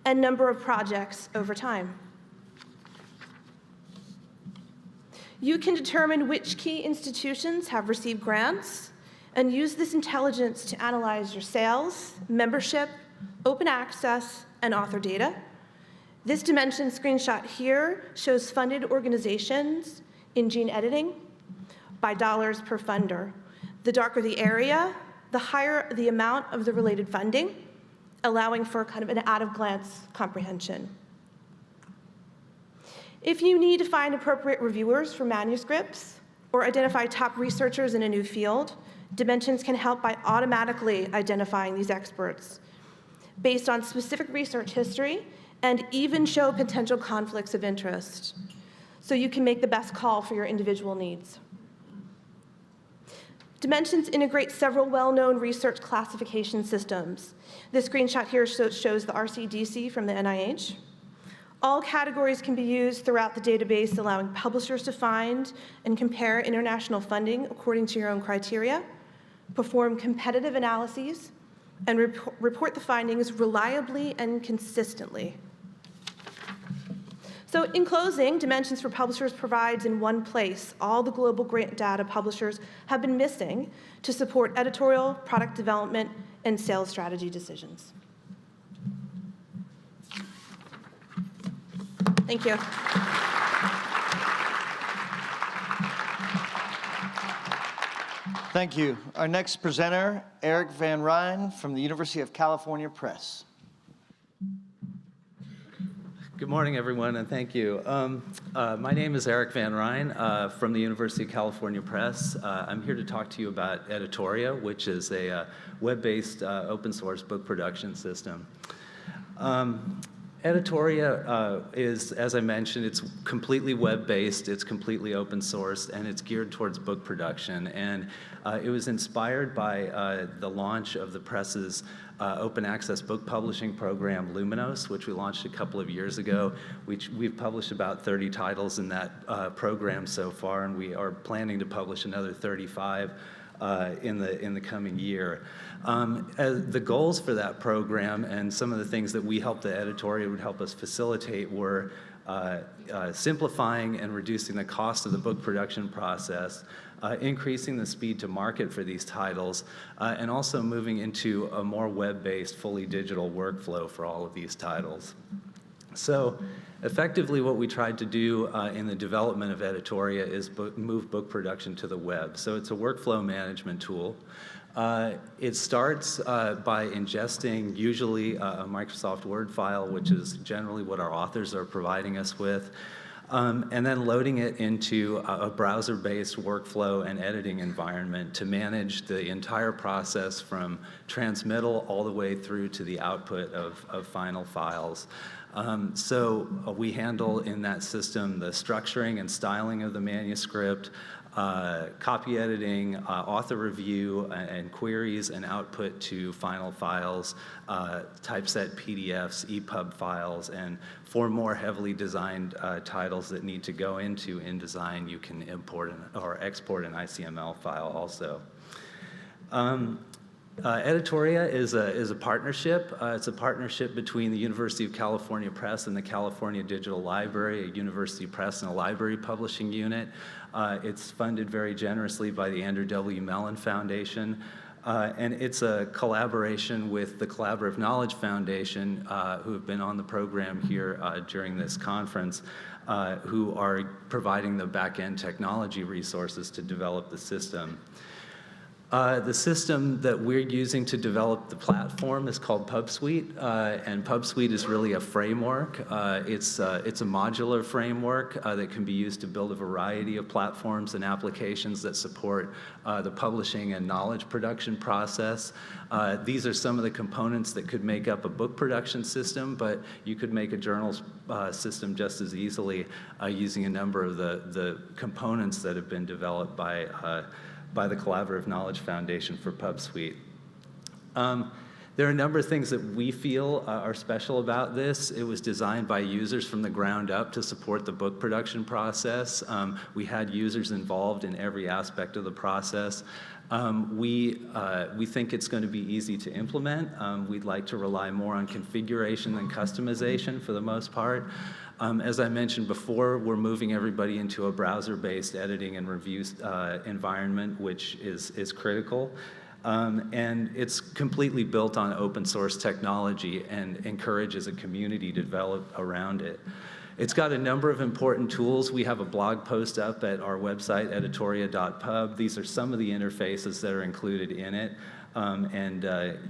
and number of projects over time. You can determine which key institutions have received grants and use this intelligence to analyze your sales, membership, open access, and author data. This Dimension screenshot here shows funded organizations in gene editing by dollars per funder. The darker the area, the higher the amount of the related funding, allowing for kind of an at-a-glance comprehension. If you need to find appropriate reviewers for manuscripts or identify top researchers in a new field, Dimensions can help by automatically identifying these experts based on specific research history and even show potential conflicts of interest, so you can make the best call for your individual needs. Dimensions integrates several well-known research classification systems. This screenshot here shows the RCDC from the NIH. All categories can be used throughout the database, allowing publishers to find and compare international funding according to your own criteria, perform competitive analyses, and report the findings reliably and consistently. So in closing, Dimensions for Publishers provides in one place all the global grant data publishers have been missing to support editorial, product development, and sales strategy decisions. Thank you. Thank you. Our next presenter, Eric Van Ryn from the University of California Press. Good morning, everyone, and thank you. My name is Eric Van Ryn from the University of California Press. I'm here to talk to you about Editoria, which is a web-based open source book production system. Editoria is, as I mentioned, it's completely web-based, it's completely open source, and it's geared towards book production. And it was inspired by the launch of the press's open access book publishing program, Luminos, which we launched a couple of years ago. We've published about 30 titles in that program so far, and we are planning to publish another 35 in the coming year. The goals for that program and some of the things that we helped the Editoria would help us facilitate were simplifying and reducing the cost of the book production process, increasing the speed to market for these titles, and also moving into a more web-based, fully digital workflow for all of these titles. So effectively what we tried to do in the development of Editoria is move book production to the web. So it's a workflow management tool. It starts by ingesting usually a Microsoft Word file, which is generally what our authors are providing us with, and then loading it into a browser-based workflow and editing environment to manage the entire process from transmittal all the way through to the output of final files. So we handle in that system the structuring and styling of the manuscript, copy editing, author review, and queries and output to final files, typeset PDFs, EPUB files, and for more heavily designed titles that need to go into InDesign, you can import or export an ICML file also. Editoria is a partnership. It's a partnership between the University of California Press and the California Digital Library, a university press and a library publishing unit. It's funded very generously by the Andrew W. Mellon Foundation. And it's a collaboration with the Collaborative Knowledge Foundation, who have been on the program here during this conference, who are providing the back-end technology resources to develop the system. The system that we're using to develop the platform is called PubSuite, and PubSuite is really a framework. It's a modular framework that can be used to build a variety of platforms and applications that support the publishing and knowledge production process. These are some of the components that could make up a book production system, but you could make a journal system just as easily using a number of the components that have been developed by the Collaborative Knowledge Foundation for PubSuite. There are a number of things that we feel are special about this. It was designed by users from the ground up to support the book production process. We had users involved in every aspect of the process. We think it's going to be easy to implement. We'd like to rely more on configuration than customization for the most part. As I mentioned before, we're moving everybody into a browser-based editing and review environment, which is critical. And it's completely built on open source technology and encourages a community to develop around it. It's got a number of important tools. We have a blog post up at our website, editoria.pub. These are some of the interfaces that are included in it.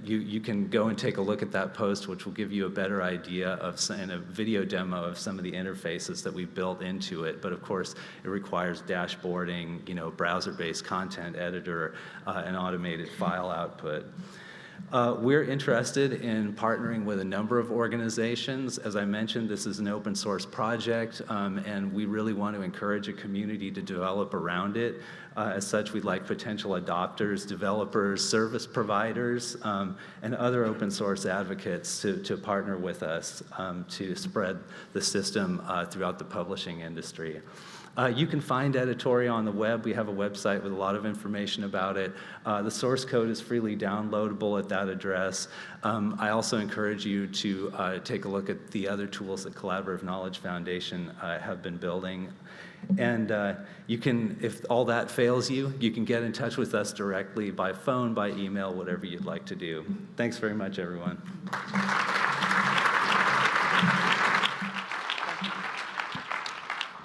You can go and take a look at that post, which will give you a better idea and a video demo of some of the interfaces that we've built into it. But of course, it requires dashboarding, browser-based content editor, and automated file output. We're interested in partnering with a number of organizations. As I mentioned, this is an open source project, and we really want to encourage a community to develop around it. As such, we'd like potential adopters, developers, service providers, and other open source advocates to partner with us to spread the system throughout the publishing industry. You can find Editoria on the web. We have a website with a lot of information about it. The source code is freely downloadable at that address. I also encourage you to take a look at the other tools that Collaborative Knowledge Foundation have been building. And you can, if all that fails you, you can get in touch with us directly by phone, by email, whatever you'd like to do. Thanks very much, everyone.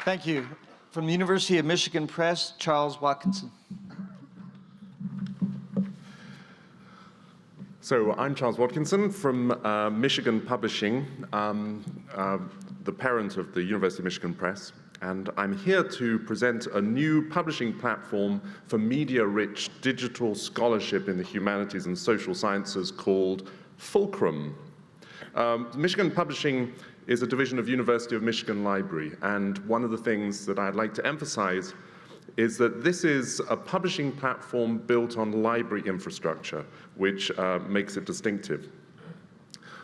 Thank you. From the University of Michigan Press, Charles Watkinson. So I'm Charles Watkinson from Michigan Publishing, the parent of the University of Michigan Press. And I'm here to present a new publishing platform for media-rich digital scholarship in the humanities and social sciences called Fulcrum. Michigan Publishing is a division of University of Michigan Library, and one of the things that I'd like to emphasize is that this is a publishing platform built on library infrastructure, which makes it distinctive.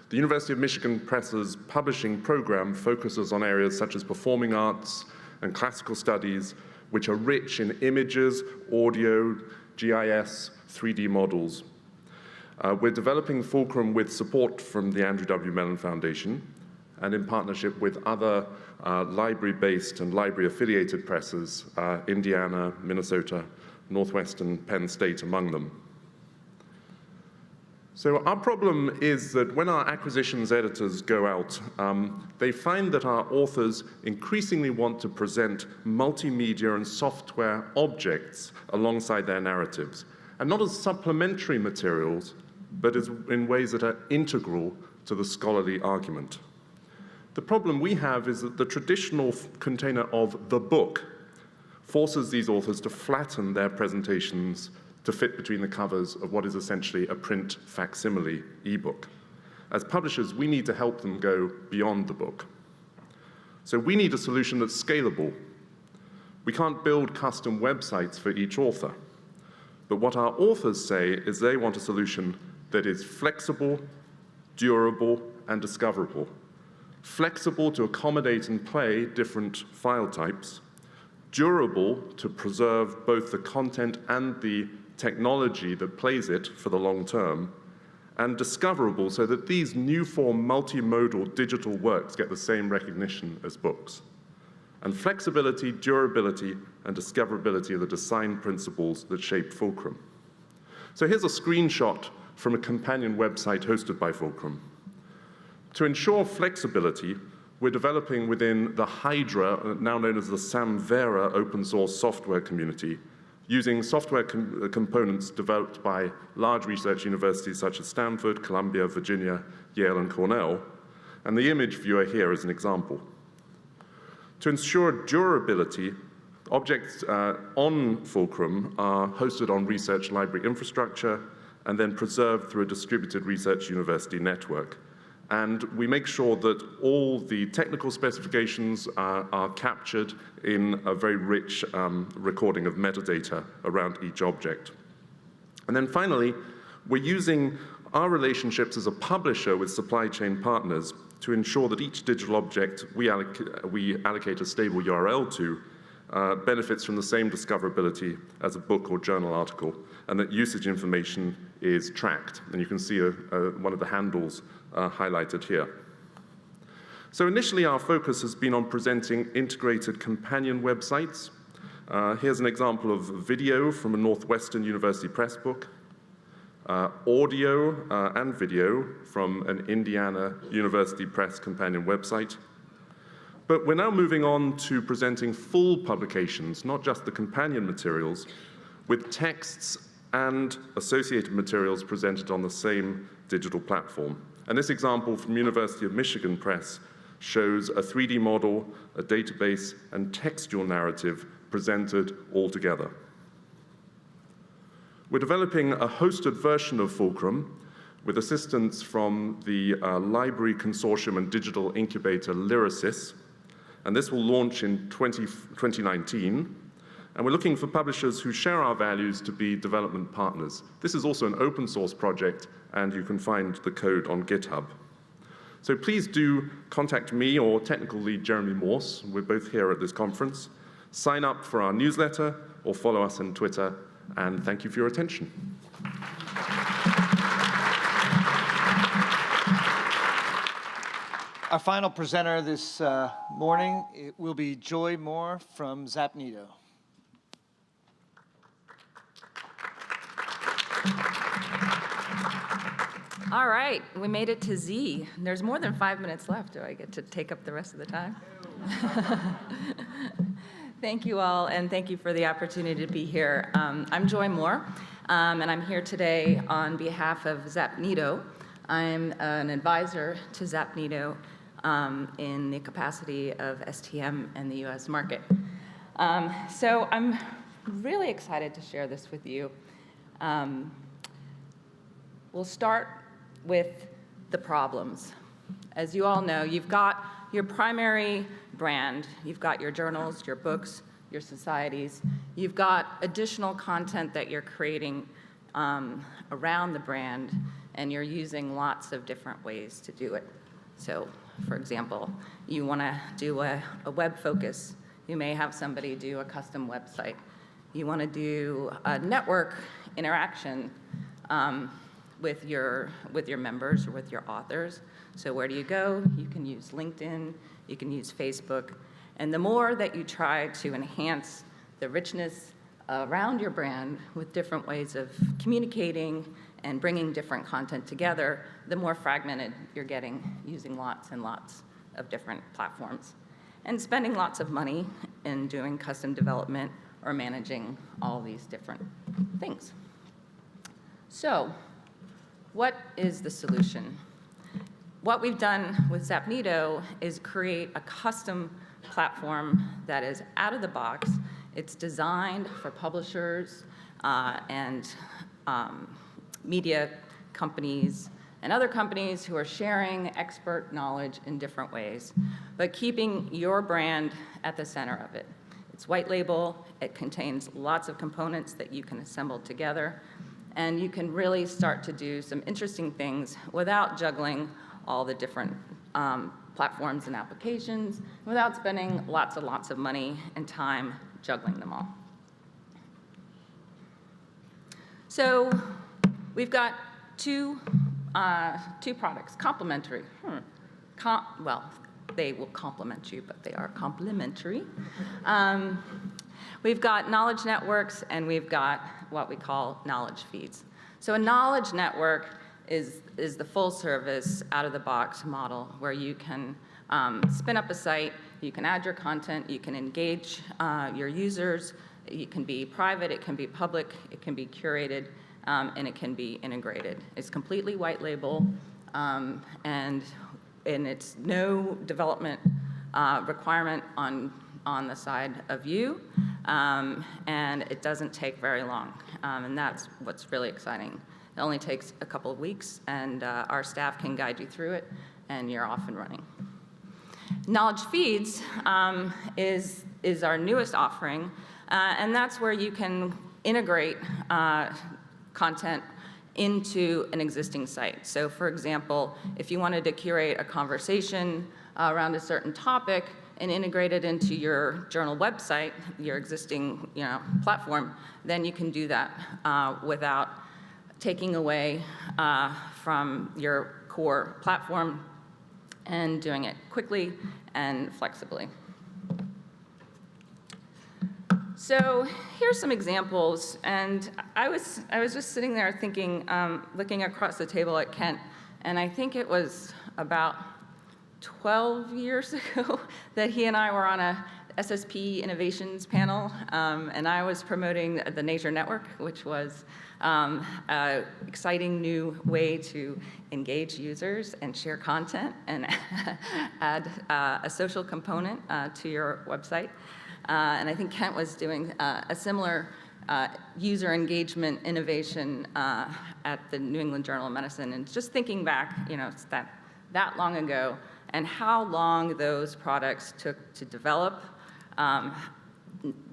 The University of Michigan Press's publishing program focuses on areas such as performing arts and classical studies, which are rich in images, audio, GIS, 3D models. We're developing Fulcrum with support from the Andrew W. Mellon Foundation and in partnership with other library-based and library-affiliated presses, Indiana, Minnesota, Northwestern, Penn State among them. So our problem is that when our acquisitions editors go out, they find that our authors increasingly want to present multimedia and software objects alongside their narratives, and not as supplementary materials, but as in ways that are integral to the scholarly argument. The problem we have is that the traditional container of the book forces these authors to flatten their presentations to fit between the covers of what is essentially a print facsimile ebook. As publishers, we need to help them go beyond the book. So we need a solution that's scalable. We can't build custom websites for each author. But what our authors say is they want a solution that is flexible, durable, and discoverable. Flexible to accommodate and play different file types, durable to preserve both the content and the technology that plays it for the long term, and discoverable so that these new form multimodal digital works get the same recognition as books. And flexibility, durability, and discoverability are the design principles that shape Fulcrum. So here's a screenshot from a companion website hosted by Fulcrum. To ensure flexibility, we're developing within the Hydra, now known as the Samvera open source software community, using software components developed by large research universities such as Stanford, Columbia, Virginia, Yale, and Cornell. And the image viewer here is an example. To ensure durability, objects on Fulcrum are hosted on research library infrastructure and then preserved through a distributed research university network. And we make sure that all the technical specifications are captured in a very rich recording of metadata around each object. And then finally, we're using our relationships as a publisher with supply chain partners to ensure that each digital object we allocate a stable URL to benefits from the same discoverability as a book or journal article, and that usage information is tracked. And you can see one of the handles highlighted here. So initially, our focus has been on presenting integrated companion websites. Here's an example of video from a Northwestern University Press book, audio and video from an Indiana University Press companion website. But we're now moving on to presenting full publications, not just the companion materials, with texts and associated materials presented on the same digital platform. And this example from University of Michigan Press shows a 3D model, a database, and textual narrative presented all together. We're developing a hosted version of Fulcrum with assistance from the Library Consortium and Digital Incubator Lyrasis, and this will launch in 2019. And we're looking for publishers who share our values to be development partners. This is also an open source project, and you can find the code on GitHub. So please do contact me or technical lead Jeremy Morse. We're both here at this conference. Sign up for our newsletter or follow us on Twitter, and thank you for your attention. Our final presenter this morning will be Joy Moore from Zapnedo. All right, we made it to Z. There's more than 5 minutes left. Do I get to take up the rest of the time? Thank you all, and thank you for the opportunity to be here. I'm Joy Moore, and I'm here today on behalf of Zapnedo. I'm an advisor to Zapnedo in the capacity of STM and the US market. So I'm really excited to share this with you. We'll start with the problems. As you all know, you've got your primary brand. You've got your journals, your books, your societies. You've got additional content that you're creating around the brand, and you're using lots of different ways to do it. So, for example, you want to do a web focus. You may have somebody do a custom website. You want to do a network interaction with your members or with your authors. So where do you go? You can use LinkedIn, you can use Facebook, and the more that you try to enhance the richness around your brand with different ways of communicating and bringing different content together, the more fragmented you're getting using lots and lots of different platforms and spending lots of money in doing custom development or managing all these different things. So, what is the solution? What we've done with Zapnedo is create a custom platform that is out of the box. It's designed for publishers and media companies and other companies who are sharing expert knowledge in different ways, but keeping your brand at the center of it. It's white label. It contains lots of components that you can assemble together, and you can really start to do some interesting things without juggling all the different platforms and applications, without spending lots and lots of money and time juggling them all. So we've got two products, complementary. Well, they will complement you, but they are complementary. We've got knowledge networks, and we've got what we call knowledge feeds. So a knowledge network is the full-service, out-of-the-box model where you can spin up a site, you can add your content, you can engage your users. It can be private, it can be public, it can be curated, and it can be integrated. It's completely white label, and it's no development requirement on the side of you, and it doesn't take very long, and that's what's really exciting. It only takes a couple of weeks, and our staff can guide you through it, and you're off and running. Knowledge Feeds is our newest offering, and that's where you can integrate content into an existing site. So for example, if you wanted to curate a conversation around a certain topic and integrate it into your journal website, your existing platform, then you can do that without taking away from your core platform and doing it quickly and flexibly. So here's some examples, and I was just sitting there thinking, looking across the table at Kent, and I think it was about 12 years ago that he and I were on a SSP innovations panel, and I was promoting the Nature Network, which was an exciting new way to engage users and share content and add a social component to your website. And I think Kent was doing a similar user engagement innovation at the New England Journal of Medicine. And just thinking back, it's that long ago, and how long those products took to develop,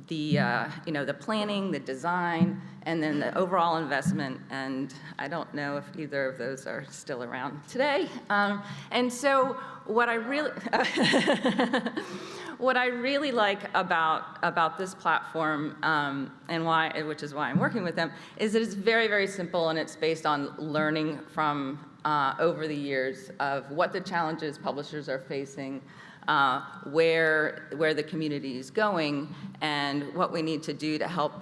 the planning, the design, and then the overall investment. And I don't know if either of those are still around today. And so what I really what I really like about this platform, and which is why I'm working with them, is that it's very, very simple, and it's based on learning from over the years of what the challenges publishers are facing, where the community is going, and what we need to do to help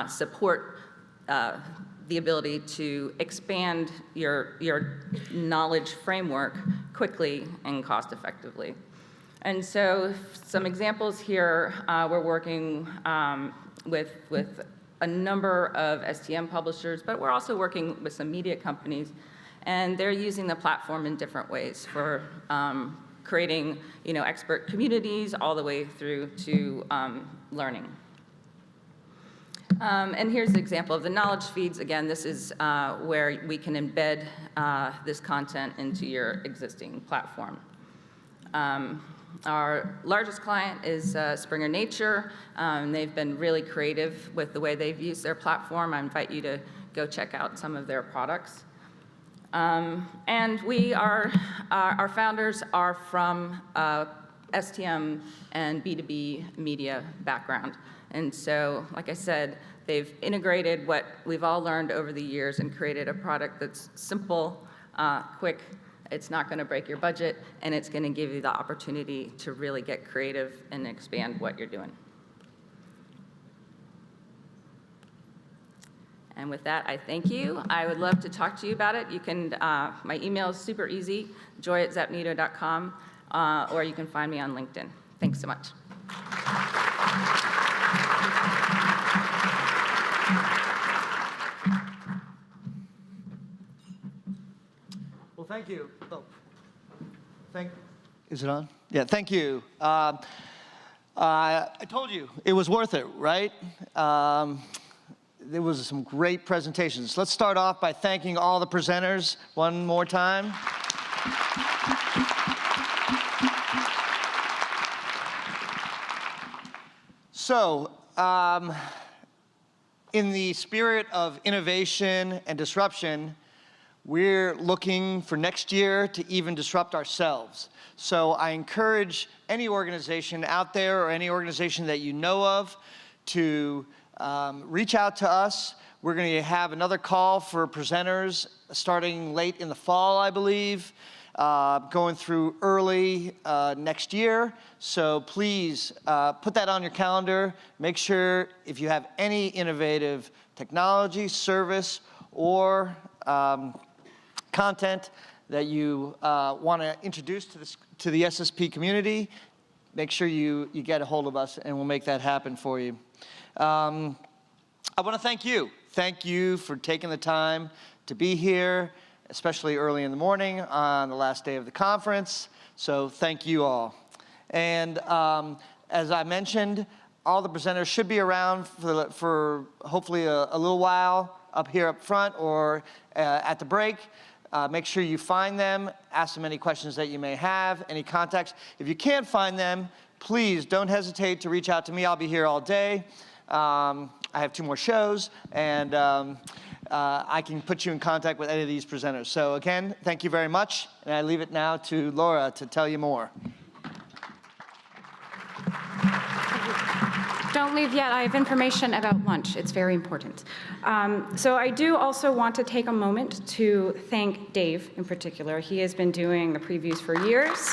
support the ability to expand your knowledge framework quickly and cost effectively. And so some examples here, we're working with a number of STM publishers, but we're also working with some media companies, and they're using the platform in different ways for creating expert communities all the way through to learning. And here's an example of the knowledge feeds. Again, this is where we can embed this content into your existing platform. Our largest client is Springer Nature. They've been really creative with the way they've used their platform. I invite you to go check out some of their products. And our founders are from STM and B2B media background. And so, like I said, they've integrated what we've all learned over the years and created a product that's simple, quick, it's not going to break your budget, and it's going to give you the opportunity to really get creative and expand what you're doing. And with that, I thank you. I would love to talk to you about it. You can, my email is super easy, joy@zapnito.com, or you can find me on LinkedIn. Thanks so much. Well, thank you. Is it on? Yeah, thank you. I told you it was worth it, right? There was some great presentations. Let's start off by thanking all the presenters one more time. So, in the spirit of innovation and disruption, we're looking for next year to even disrupt ourselves. So I encourage any organization out there or any organization that you know of to reach out to us. We're going to have another call for presenters starting late in the fall, I believe, going through early next year. So please put that on your calendar. Make sure if you have any innovative technology, service, or content that you want to introduce to the SSP community, make sure you get a hold of us and we'll make that happen for you. I want to thank you. Thank you for taking the time to be here, especially early in the morning on the last day of the conference. So thank you all. And as I mentioned, all the presenters should be around for hopefully a little while up here up front or at the break. Make sure you find them, ask them any questions that you may have, any contacts. If you can't find them, please don't hesitate to reach out to me. I'll be here all day. I have 2 more shows, and I can put you in contact with any of these presenters. So again, thank you very much, and I leave it now to Laura to tell you more. Don't leave yet. I have information about lunch. It's very important. So I do also want to take a moment to thank Dave in particular. He has been doing the previews for years.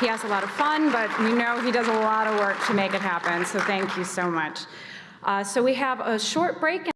He has a lot of fun, but we know he does a lot of work to make it happen. So thank you so much. So we have a short break.